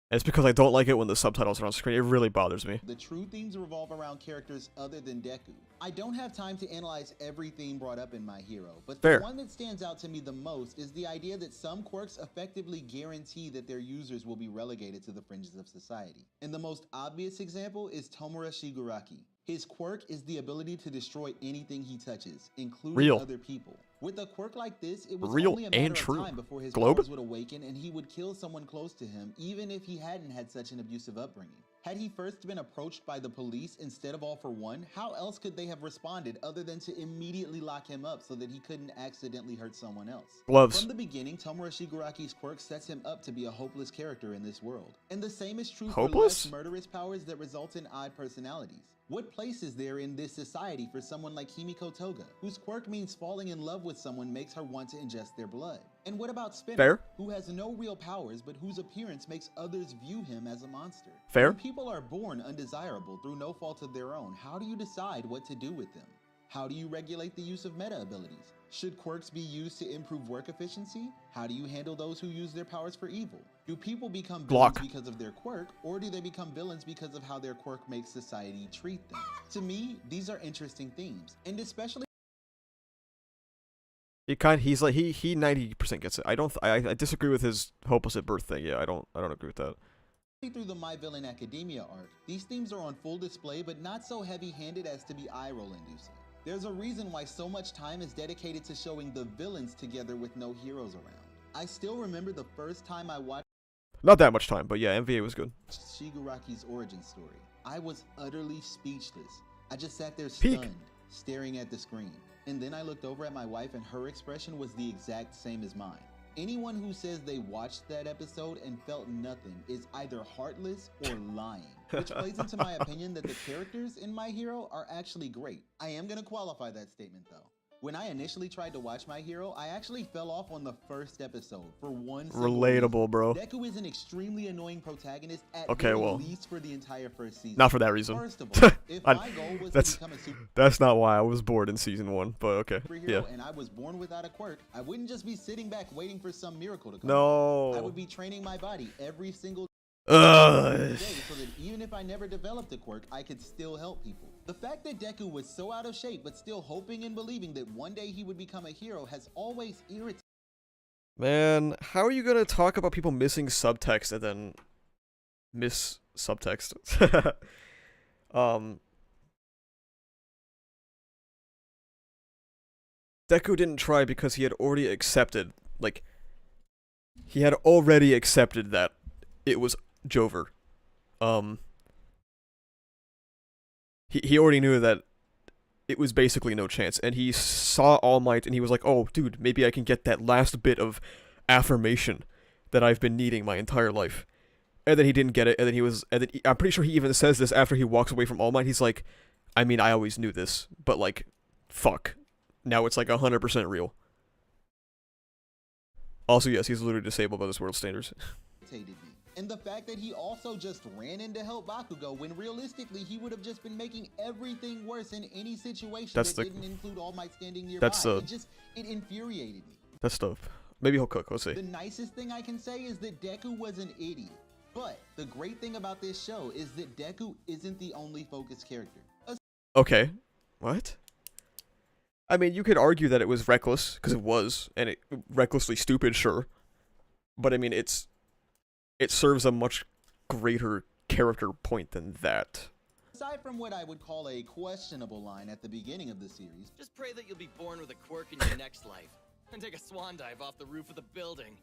And it's because I don't like it when the subtitles are on screen. It really bothers me. The true themes revolve around characters other than Deku. I don't have time to analyze every theme brought up in My Hero, but the one that stands out to me the most is the idea that some quirks effectively guarantee that their users will be relegated to the fringes of society. And the most obvious example is Tomura Shigaraki. His quirk is the ability to destroy anything he touches, including other people. With a quirk like this, it was only a matter of time before his powers would awaken and he would kill someone close to him, even if he hadn't had such an abusive upbringing. Had he first been approached by the police instead of All for One, how else could they have responded other than to immediately lock him up so that he couldn't accidentally hurt someone else? From the beginning, Tomura Shigaraki's quirk sets him up to be a hopeless character in this world. And the same is true for less murderous powers that result in odd personalities. What place is there in this society for someone like Himiko Toga, whose quirk means falling in love with someone makes her want to ingest their blood? And what about Spinner, who has no real powers but whose appearance makes others view him as a monster? When people are born undesirable through no fault of their own, how do you decide what to do with them? How do you regulate the use of meta abilities? Should quirks be used to improve work efficiency? How do you handle those who use their powers for evil? Do people become villains because of their quirk, or do they become villains because of how their quirk makes society treat them? To me, these are interesting themes, and especially he's 90% gets it. I disagree with his hopeless at birth thing. Yeah, I don't agree with that. Through the My Villain Academia arc, these themes are on full display, but not so heavy-handed as to be eye-roll inducing. There's a reason why so much time is dedicated to showing the villains together with no heroes around. I still remember the first time I watched... Not that much time, but yeah, MVA was good. Shigaraki's origin story. I was utterly speechless. I just sat there stunned, staring at the screen. And then I looked over at my wife and her expression was the exact same as mine. Anyone who says they watched that episode and felt nothing is either heartless or lying, which plays into my opinion that the characters in My Hero are actually great. I am going to qualify that statement though. When I initially tried to watch My Hero, I actually fell off on the first episode for one relatable, bro. Deku is an extremely annoying protagonist at least for the entire first season. Not for that reason. First of all, if my goal was to become a that's not why I was bored in season 1, but okay. Yeah. And I was born without a quirk, I wouldn't just be sitting back waiting for some miracle to come. No. I would be training my body every single day so that even if I never developed a quirk, I could still help people. The fact that Deku was so out of shape but still hoping and believing that one day he would become a hero has always irritated. Man, how are you gonna talk about people missing subtext and then miss subtext? Deku didn't try because he had already accepted, like, he had already accepted that it was Jover. He already knew that it was basically no chance, and he saw All Might, and he was like, oh, dude, maybe I can get that last bit of affirmation that I've been needing my entire life. And then he didn't get it, and then I'm pretty sure he even says this after he walks away from All Might. He's like, I mean, I always knew this, but like, fuck. Now it's like 100% real. Also, yes, he's literally disabled by this world standards. And the fact that he also just ran in to help Bakugo when realistically he would have just been making everything worse in any situation that didn't include All Might standing nearby. It infuriated me. That's stuff. Maybe he'll cook, let's see. The nicest thing I can say is that Deku was an idiot. But the great thing about this show is that Deku isn't the only focused character. Okay. What? I mean, you could argue that it was reckless, because it was, and it recklessly stupid, sure. But I mean, it serves a much greater character point than that. Aside from what I would call a questionable line at the beginning of the series, just pray that you'll be born with a quirk in your next life, and take a swan dive off the roof of the building.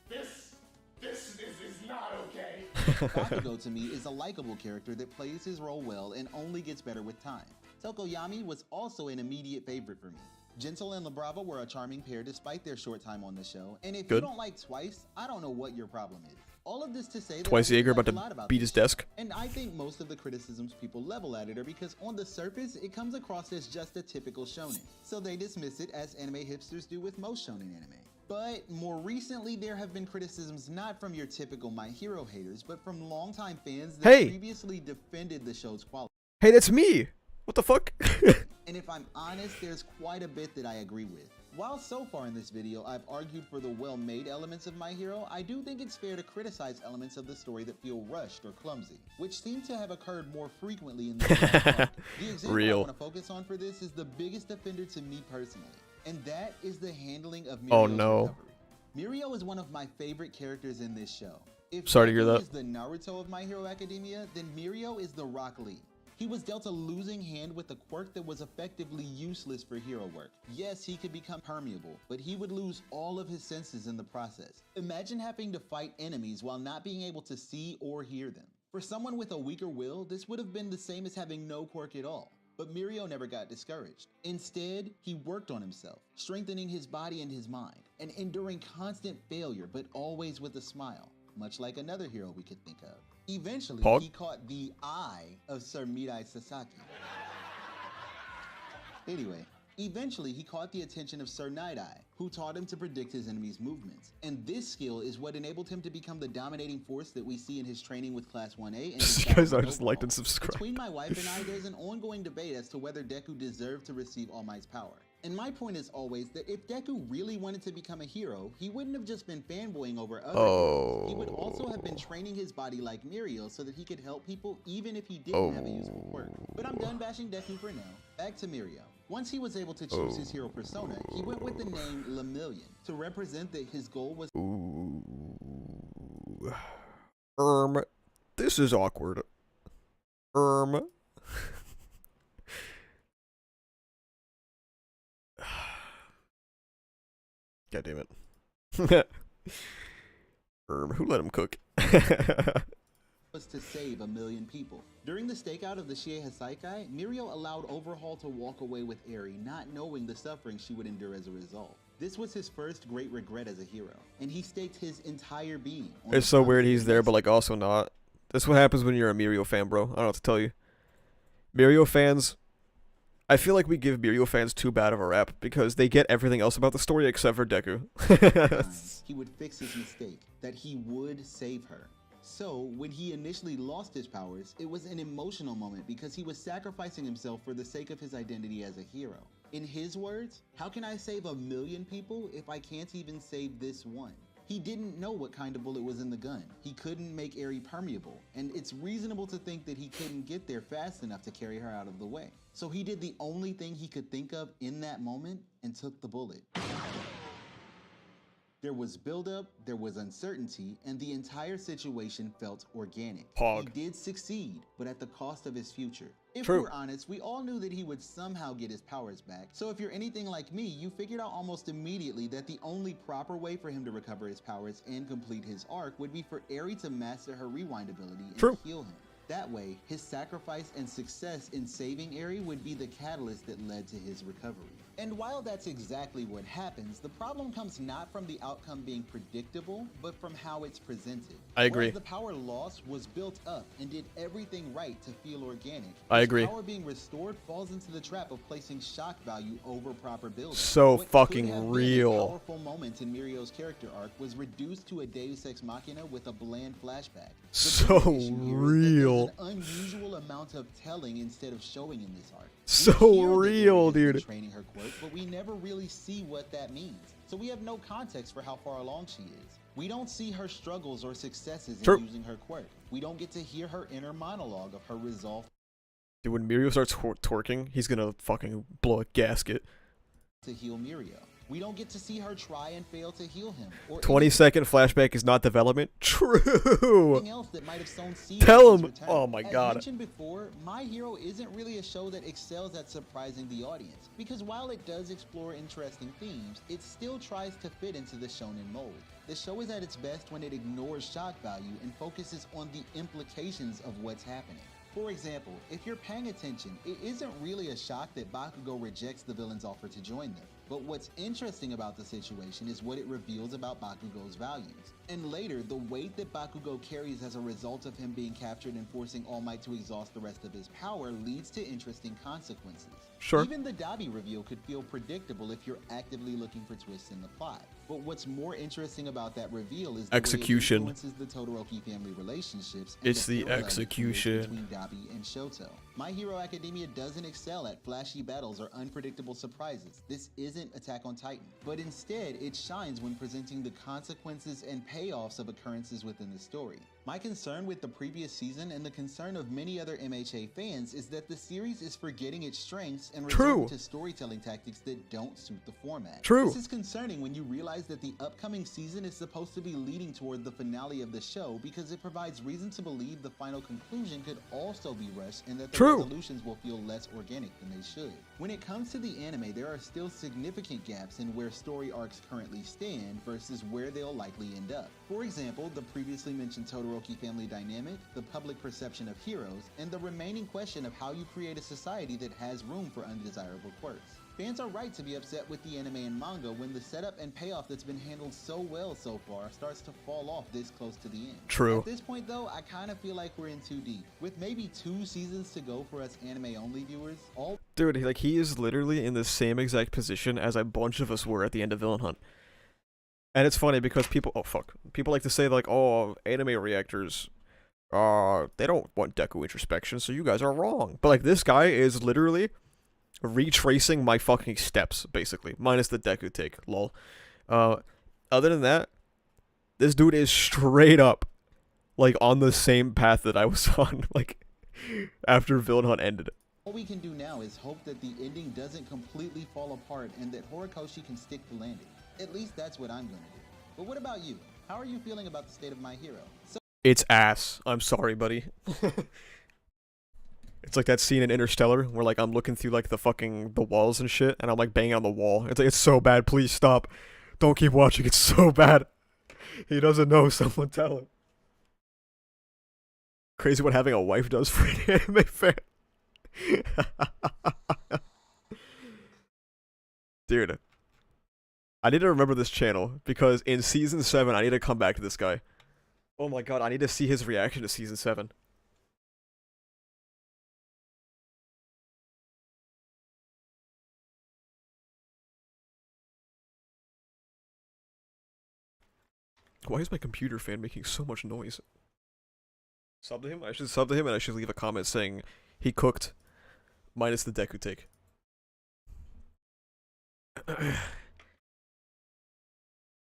This is not okay. Bakugo to me is a likable character that plays his role well and only gets better with time. Tokoyami was also an immediate favorite for me. Gentle and Labrava were a charming pair despite their short time on the show, and if you don't like Twice, I don't know what your problem is. All of this to say that Twice Jaeger about to beat his desk. And I think most of the criticisms people level at it are because on the surface, it comes across as just a typical shonen. So they dismiss it as anime hipsters do with most shonen anime. But more recently, there have been criticisms not from your typical My Hero haters, but from longtime fans that Hey! previously defended the show's quality. Hey, that's me! What the fuck? And if I'm honest, there's quite a bit that I agree with. While so far in this video I've argued for the well-made elements of My Hero, I do think it's fair to criticize elements of the story that feel rushed or clumsy, which seem to have occurred more frequently in the The example I want to focus on for this is the biggest offender to me personally, and that is the handling of Mirio's recovery. Mirio is one of my favorite characters in this show. If Sorry to hear Deku that. is the Naruto of My Hero Academia, then Mirio is the Rock Lee. He was dealt a losing hand with a quirk that was effectively useless for hero work. Yes, he could become permeable, but he would lose all of his senses in the process. Imagine having to fight enemies while not being able to see or hear them. For someone with a weaker will, this would have been the same as having no quirk at all. But Mirio never got discouraged. Instead, he worked on himself, strengthening his body and his mind, and enduring constant failure, but always with a smile, much like another hero we could think of. Eventually, he caught the eye of Sir Mirai Sasaki. Anyway, eventually he caught the attention of Sir Night-Eye, who taught him to predict his enemy's movements. And this skill is what enabled him to become the dominating force that we see in his training with Class 1A and his guys are just liked and subscribed. Between my wife and I, there's an ongoing debate as to whether Deku deserved to receive All Might's power. And my point is always that if Deku really wanted to become a hero, he wouldn't have just been fanboying over other heroes. He would also have been training his body like Mirio so that he could help people even if he didn't have a useful quirk. But I'm done bashing Deku for now. Back to Mirio. Once he was able to choose his hero persona, he went with the name Lemillion to represent that his goal was— This is awkward. God damn it. Who let him cook? was to save 1 million people. During the stakeout of the Shie Hasaikai, Mirio allowed Overhaul to walk away with Eri, not knowing the suffering she would endure as a result. This was his first great regret as a hero, and he staked his entire being on— It's so weird he's there, but like also not. That's what happens when you're a Mirio fan, bro. I don't know what to tell you. Mirio fans, I feel like we give Mirio fans too bad of a rap because they get everything else about the story except for Deku. He would fix his mistake, that he would save her. So, when he initially lost his powers, it was an emotional moment because he was sacrificing himself for the sake of his identity as a hero. In his words, how can I save 1 million people if I can't even save this one? He didn't know what kind of bullet was in the gun. He couldn't make Eri permeable, and it's reasonable to think that he couldn't get there fast enough to carry her out of the way. So he did the only thing he could think of in that moment and took the bullet. There was buildup, there was uncertainty, and the entire situation felt organic. He did succeed, but at the cost of his future. If we're honest, we all knew that he would somehow get his powers back. So if you're anything like me, you figured out almost immediately that the only proper way for him to recover his powers and complete his arc would be for Eri to master her rewind ability and heal him. That way, his sacrifice and success in saving Eri would be the catalyst that led to his recovery. And while that's exactly what happens, the problem comes not from the outcome being predictable, but from how it's presented. I agree. Whereas the power loss was built up and did everything right to feel organic. I agree. Power being restored falls into the trap of placing shock value over proper building. So What fucking could have been real. a powerful moment in Mirio's character arc was reduced to a Deus Ex Machina with a bland flashback. So real. An unusual amount of telling instead of showing in this arc. So real, dude. Training her quirk, but we never really see what that means. So we have no context for how far along she is. We don't see her struggles or successes in using her quirk. We don't get to hear her inner monologue of her resolve. Dude, when Mirio starts twerking, he's gonna fucking blow a gasket. To heal Mirio. We don't get to see her try and fail to heal him. Or 20-second flashback is not development. True. Else that might have sown seeds Tell of his him. return. Oh my god. As mentioned before, My Hero isn't really a show that excels at surprising the audience, because while it does explore interesting themes, it still tries to fit into the shonen mold. The show is at its best when it ignores shock value and focuses on the implications of what's happening. For example, if you're paying attention, it isn't really a shock that Bakugo rejects the villain's offer to join them. But what's interesting about the situation is what it reveals about Bakugo's values. And later, the weight that Bakugo carries as a result of him being captured and forcing All Might to exhaust the rest of his power leads to interesting consequences. Sure. Even the Dabi reveal could feel predictable if you're actively looking for twists in the plot. But what's more interesting about that reveal is the execution. way it influences the Todoroki family relationships. And It's the execution between Dabi and Shoto. My Hero Academia doesn't excel at flashy battles or unpredictable surprises. This isn't Attack on Titan, but instead it shines when presenting the consequences and payoffs of occurrences within the story. My concern with the previous season and the concern of many other MHA fans is that the series is forgetting its strengths and resorting to storytelling tactics that don't suit the format. This is concerning when you realize that the upcoming season is supposed to be leading toward the finale of the show because it provides reason to believe the final conclusion could also be rushed and that the resolutions will feel less organic than they should. When it comes to the anime, there are still significant gaps in where story arcs currently stand versus where they'll likely end up. For example, the previously mentioned Todoroki family dynamic, the public perception of heroes, and the remaining question of how you create a society that has room for undesirable quirks. Fans are right to be upset with the anime and manga when the setup and payoff that's been handled so well so far starts to fall off this close to the end. At this point though, I kind of feel like we're in too deep. With maybe 2 seasons to go for us anime-only viewers, Dude, like, he is literally in the same exact position as a bunch of us were at the end of Villain Hunt. And it's funny because people like to say, like, oh, anime reactors, they don't want Deku introspection, so you guys are wrong. But, like, this guy is literally retracing my fucking steps, basically. Minus the Deku take, lol. Other than that, this dude is straight up, like, on the same path that I was on, like, after Villain Hunt ended. All we can do now is hope that the ending doesn't completely fall apart and that Horikoshi can stick the landing. At least that's what I'm gonna do. But what about you? How are you feeling about the state of My Hero? It's ass. I'm sorry, buddy. It's like that scene in Interstellar where, like, I'm looking through, like, the walls and shit, and I'm, like, banging on the wall. It's like, it's so bad, please stop. Don't keep watching, it's so bad. He doesn't know, someone tell him. Crazy what having a wife does for an anime fan. Dude. I need to remember this channel, because in Season 7, I need to come back to this guy. Oh my god, I need to see his reaction to Season 7. Why is my computer fan making so much noise? Sub to him? I should sub to him and I should leave a comment saying he cooked minus the Deku take.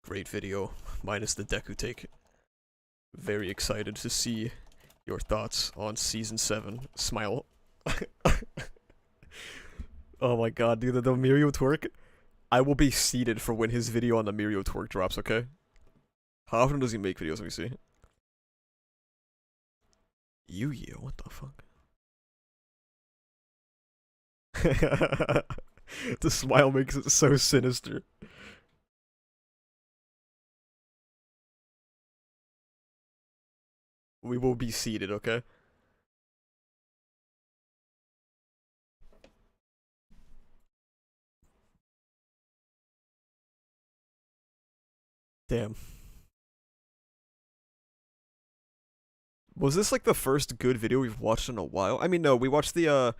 Great video, minus the Deku take. Very excited to see your thoughts on Season 7. Smile. Oh my god, dude, the Mirio twerk? I will be seated for when his video on the Mirio twerk drops, okay? How often does he make videos? Let me see. Yu-Gi-Oh! What the fuck? The smile makes it so sinister. We will be seated, okay? Damn. Was this like the first good video we've watched in a while? I mean, no, we watched the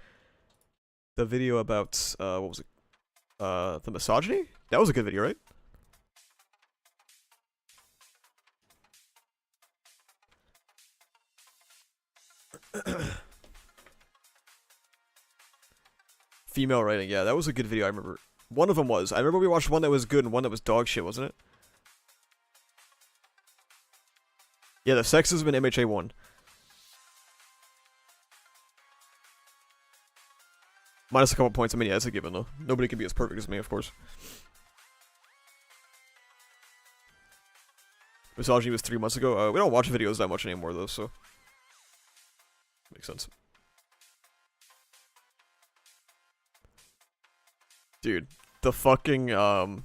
video about, what was it? The misogyny? That was a good video, right? Female writing, yeah, that was a good video, I remember. One of them was. I remember we watched one that was good and one that was dog shit, wasn't it? Yeah, the sexism in MHA 1. Minus a couple points. I mean, yeah, that's a given, though. Nobody can be as perfect as me, of course. Misogyny was 3 months ago. We don't watch videos that much anymore, though, so... Makes sense. Dude, the fucking, the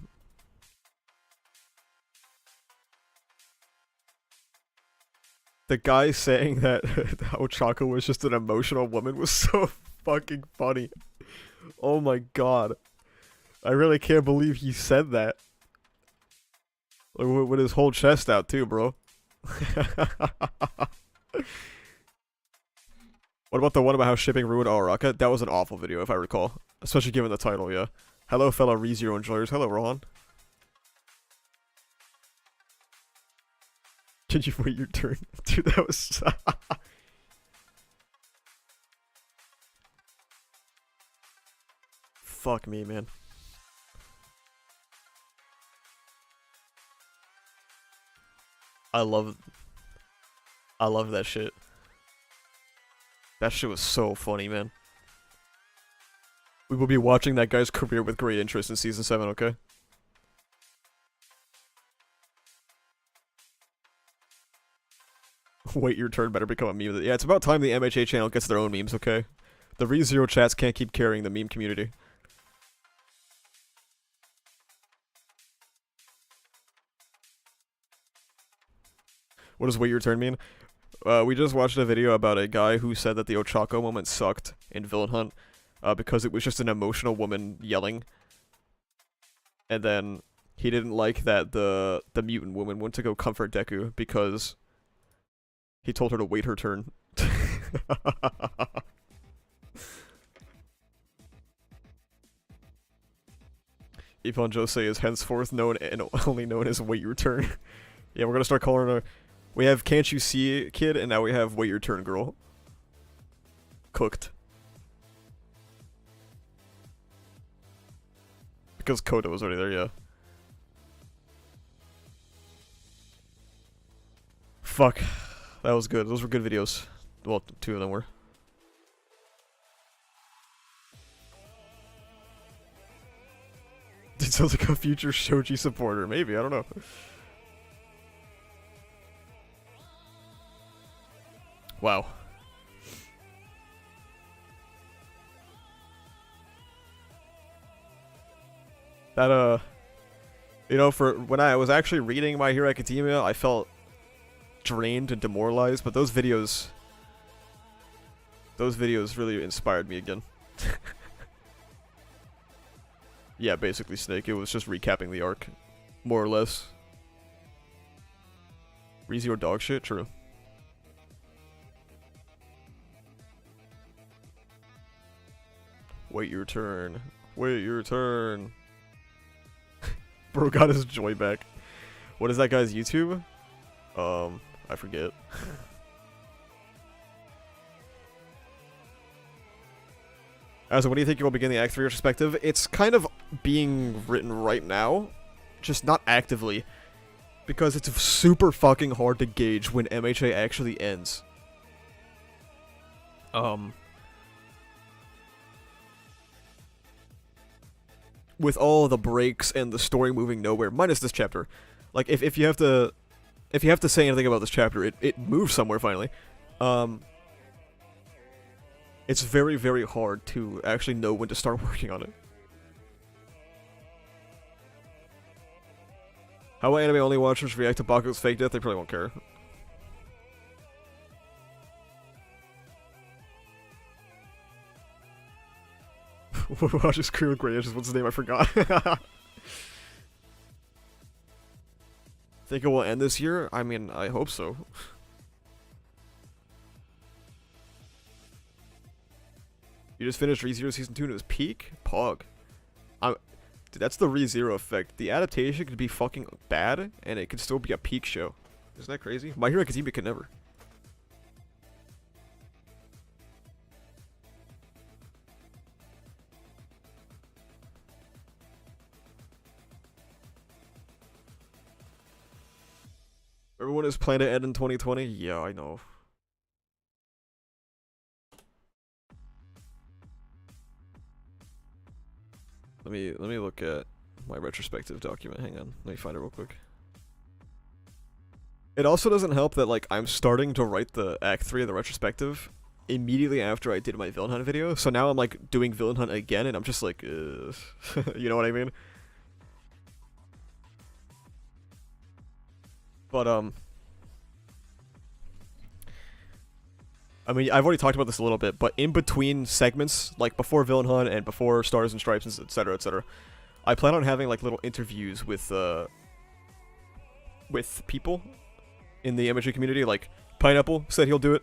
guy saying that Ochako was just an emotional woman was so fucking funny. Oh my god. I really can't believe he said that. Like, with his whole chest out too, bro. What about the one about how shipping ruined Araka? That was an awful video, if I recall. Especially given the title, yeah. Hello, fellow ReZero enjoyers. Hello, Rohan. Can you wait your turn? Dude, that was... Fuck me, man. I love that shit. That shit was so funny, man. We will be watching that guy's career with great interest in Season 7, okay? Wait your turn, better become a meme. Yeah, it's about time the MHA channel gets their own memes, okay? The ReZero chats can't keep carrying the meme community. What does wait your turn mean? We just watched a video about a guy who said that the Ochako moment sucked in Villain Hunt because it was just an emotional woman yelling. And then he didn't like that the mutant woman went to go comfort Deku because he told her to wait her turn. Ippon Jose is henceforth known and only known as Wait Your Turn. Yeah, we're gonna start calling her... We have Can't You See Kid, and now we have Wait Your Turn Girl. Cooked. Because Koda was already there, yeah. Fuck. That was good. Those were good videos. Well, 2 of them were. It sounds like a future Shoji supporter. Maybe, I don't know. Wow. That, you know, for when I was actually reading My Hero Academia, I felt drained and demoralized, but those videos really inspired me again. Yeah, basically, Snake. It was just recapping the arc, more or less. ReZero dog shit? True. Wait your turn. Wait your turn. Bro got his joy back. What is that guy's YouTube? I forget. So when do you think you will begin the Act 3 retrospective? It's kind of being written right now, just not actively, because it's super fucking hard to gauge when MHA actually ends. With all the breaks and the story moving nowhere, minus this chapter. Like, if you have to say anything about this chapter, it moves somewhere finally. It's very, very hard to actually know when to start working on it. How will anime only watchers react to Bakugo's fake death? They probably won't care. Watches Crew with Grey Edges. What's his name? I forgot. Think it will end this year? I mean, I hope so. You just finished ReZero Season 2 and it was peak? Pog. Dude, that's the ReZero effect. The adaptation could be fucking bad, and it could still be a peak show. Isn't that crazy? My Hero Academia could never. Everyone is planning to end in 2020? Yeah, I know. Let me look at my retrospective document. Hang on. Let me find it real quick. It also doesn't help that, like, I'm starting to write the Act 3 of the retrospective immediately after I did my Villain Hunt video. So now I'm, like, doing Villain Hunt again, and I'm just like, you know what I mean? But, I mean, I've already talked about this a little bit, but in between segments, like before Villain Hunt and before Stars and Stripes, etc., etc., I plan on having like little interviews with people in the MHA community. Like Pineapple said he'll do it.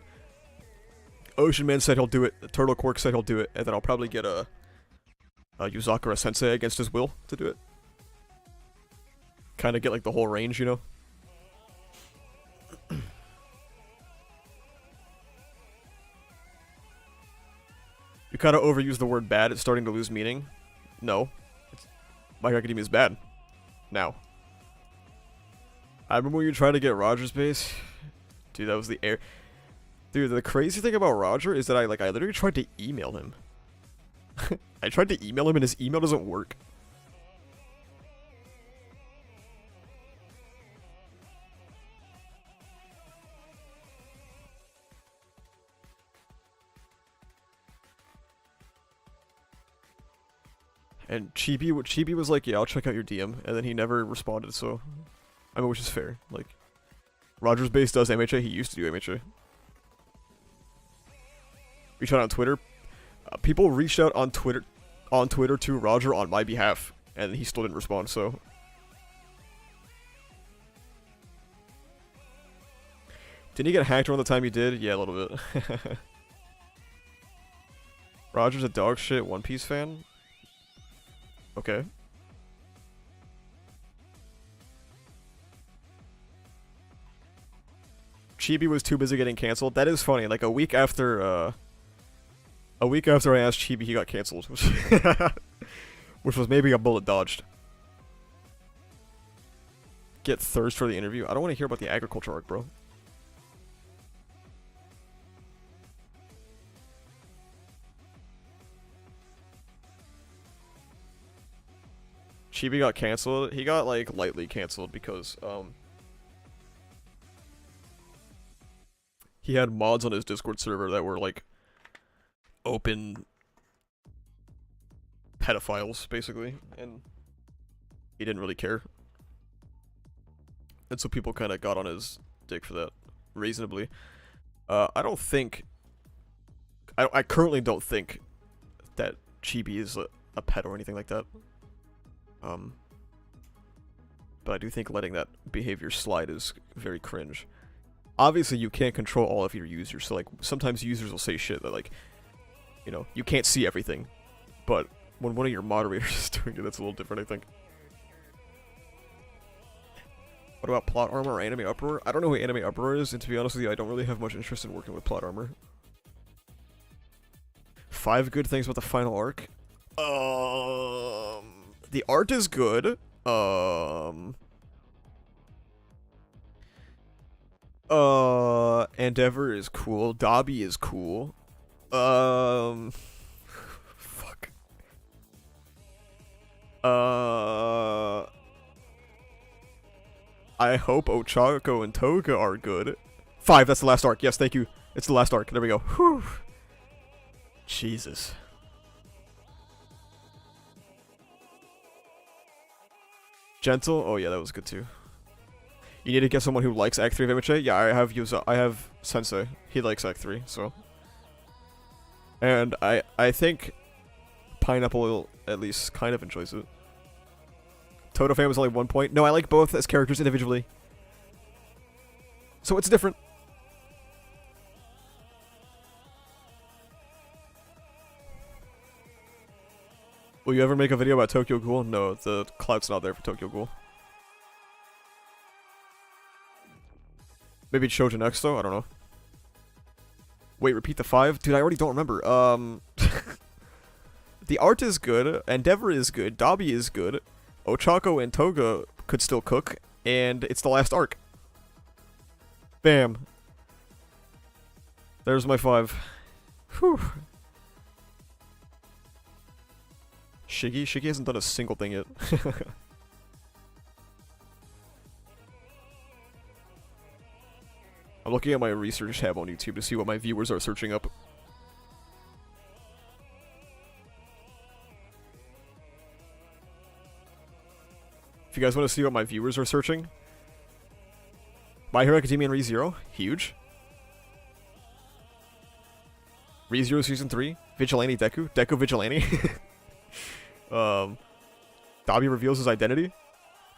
Ocean Man said he'll do it. Turtle Quirk said he'll do it, and then I'll probably get a Yuzakura Sensei against his will to do it. Kind of get like the whole range, you know. You kind of overuse the word bad. It's starting to lose meaning. No. My Hero Academia is bad. Now. I remember when you tried to get Roger's base. Dude, that was the air. Dude, the crazy thing about Roger is that I literally tried to email him. I tried to email him and his email doesn't work. And Chibi was like, yeah, I'll check out your DM, and then he never responded, so... I mean, which is fair. Like, Roger's base does MHA, he used to do MHA. Reach out on Twitter. People reached out on Twitter to Roger on my behalf, and he still didn't respond, so... Didn't he get hacked around the time he did? Yeah, a little bit. Roger's a dog shit One Piece fan? Okay. Chibi was too busy getting canceled. That is funny. Like a week after I asked Chibi, he got canceled, which was maybe a bullet dodged. Get thirst for the interview. I don't want to hear about the agriculture arc, bro. Chibi got canceled. He got like lightly canceled because he had mods on his Discord server that were like open pedophiles basically, and he didn't really care. And so people kind of got on his dick for that reasonably. I currently don't think that Chibi is a pet or anything like that. But I do think letting that behavior slide is very cringe. Obviously, you can't control all of your users, so like sometimes users will say shit that like, you know, you can't see everything. But when one of your moderators is doing it, that's a little different, I think. What about plot armor or anime uproar? I don't know who anime uproar is, and to be honest with you, I don't really have much interest in working with plot armor. 5 good things about the final arc. The art is good. Endeavor is cool. Dobby is cool. Fuck. I hope Ochako and Toga are good. 5, that's the last arc. Yes, thank you. It's the last arc. There we go. Whew. Jesus. Gentle? Oh yeah, that was good too. You need to get someone who likes Act 3 of MHA? Yeah, I have Sensei. He likes Act 3, so. And I think Pineapple at least kind of enjoys it. Toto fan was only 1 point. No, I like both as characters individually. So it's different. Will you ever make a video about Tokyo Ghoul? No, the clout's not there for Tokyo Ghoul. Maybe Shoujo next though? I don't know. Wait, repeat the 5? Dude, I already don't remember. The art is good, Endeavor is good, Dobby is good, Ochako and Toga could still cook, and it's the last arc. Bam. There's my 5. Whew. Shiggy hasn't done a single thing yet. I'm looking at my research tab on YouTube to see what my viewers are searching up. If you guys want to see what my viewers are searching, My Hero Academia and ReZero, huge. ReZero Season 3, Vigilante Deku, Deku Vigilante. Dobby reveals his identity.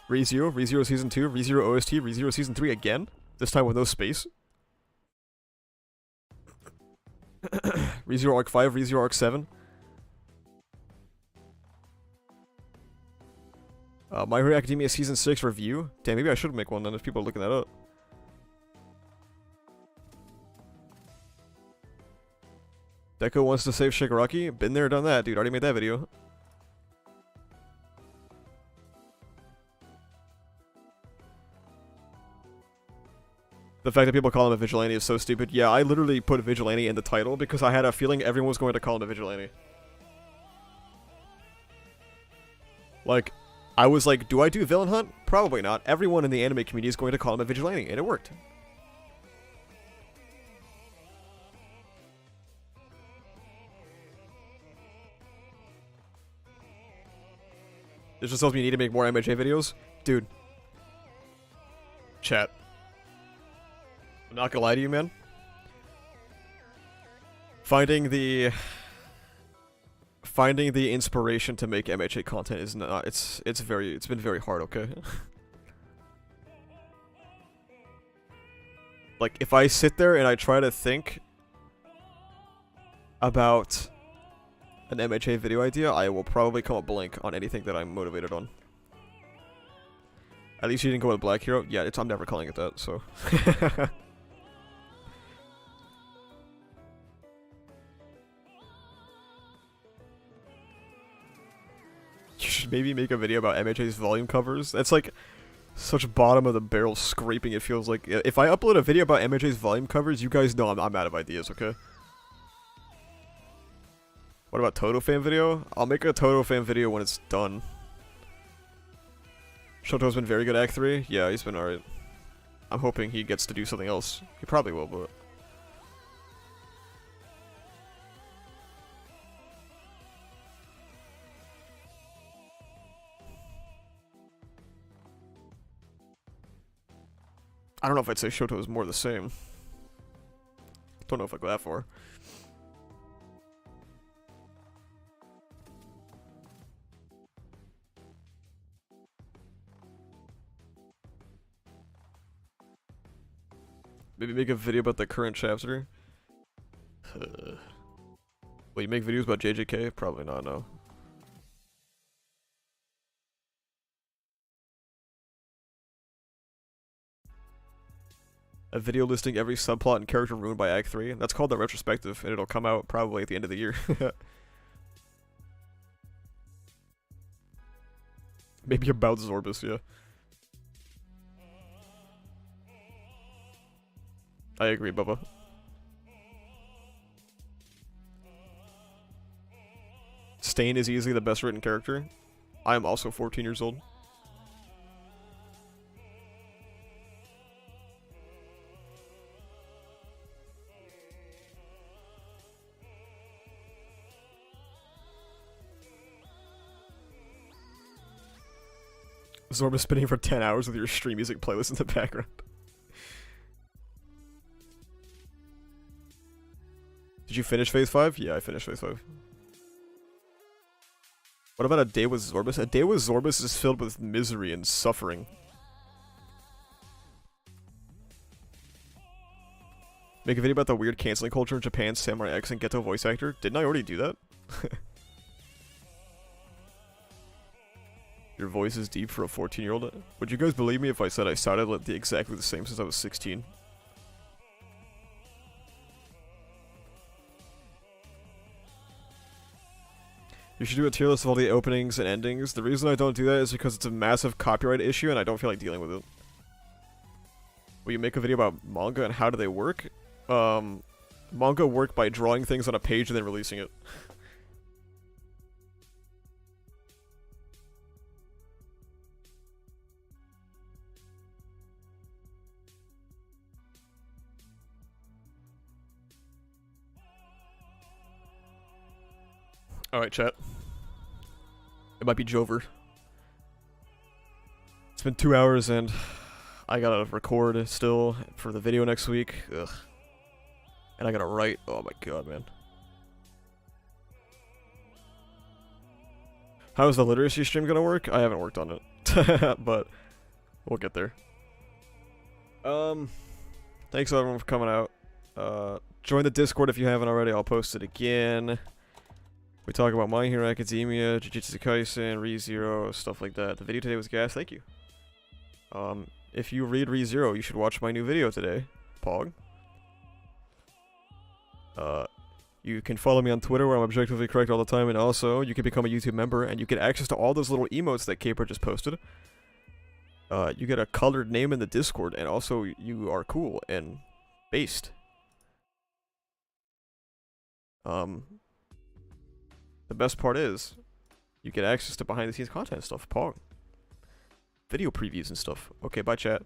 ReZero, ReZero Season 2, ReZero OST, ReZero Season 3 again? This time with no space. ReZero Arc 5, ReZero Arc 7. My Hero Academia Season 6 review. Damn, maybe I should make one then if people are looking that up. Deku wants to save Shigaraki. Been there, done that, dude. Already made that video. The fact that people call him a vigilante is so stupid. Yeah, I literally put vigilante in the title because I had a feeling everyone was going to call him a vigilante. Like, I was like, do I do villain hunt? Probably not. Everyone in the anime community is going to call him a vigilante, and it worked. This just tells me you need to make more MHA videos? Dude. Chat. I'm not gonna lie to you, man. Finding the inspiration to make MHA content is not, it's been very hard, okay? Like, if I sit there and I try to think about an MHA video idea, I will probably come up blank on anything that I'm motivated on. At least you didn't go with Black Hero. Yeah, I'm never calling it that, so. You should maybe make a video about MHA's volume covers. That's like such bottom of the barrel scraping, it feels like. If I upload a video about MHA's volume covers, you guys know I'm out of ideas, okay? What about Toto fan video? I'll make a Toto fan video when it's done. Shoto's been very good at Act 3. Yeah, he's been alright. I'm hoping he gets to do something else. He probably will, but... I don't know if I'd say Shoto is more the same. Don't know if I'd go that far. Maybe make a video about the current chapter. Will you make videos about JJK? Probably not, no. A video listing every subplot and character ruined by Act 3. That's called the retrospective, and it'll come out probably at the end of the year. Maybe about Zorbus, yeah. I agree, Bubba. Stain is easily the best written character. I am also 14 years old. Zorba spinning for 10 hours with your stream music playlist in the background. Did you finish Phase 5? Yeah, I finished Phase 5. What about A Day with Zorbus? A Day with Zorbus is filled with misery and suffering. Make a video about the weird canceling culture in Japan, Samurai X and Geto voice actor. Didn't I already do that? Your voice is deep for a 14-year-old. Would you guys believe me if I said I sounded like exactly the same since I was 16? You should do a tier list of all the openings and endings. The reason I don't do that is because it's a massive copyright issue and I don't feel like dealing with it. Will you make a video about manga and how do they work? Manga work by drawing things on a page and then releasing it. Alright, chat. It might be Jover. It's been 2 hours and I gotta record still for the video next week. Ugh. And I gotta write. Oh my god, man. How's the literacy stream gonna work? I haven't worked on it, but we'll get there. Thanks everyone for coming out. Join the Discord if you haven't already. I'll post it again. We talk about My Hero Academia, Jujutsu Kaisen, ReZero, stuff like that. The video today was gas. Thank you. If you read ReZero, you should watch my new video today. Pog. You can follow me on Twitter where I'm objectively correct all the time, and also you can become a YouTube member and you get access to all those little emotes that Caper just posted. You get a colored name in the Discord, and also you are cool and based. The best part is you get access to behind the scenes content stuff, Pog. Video previews and stuff. Okay, bye chat.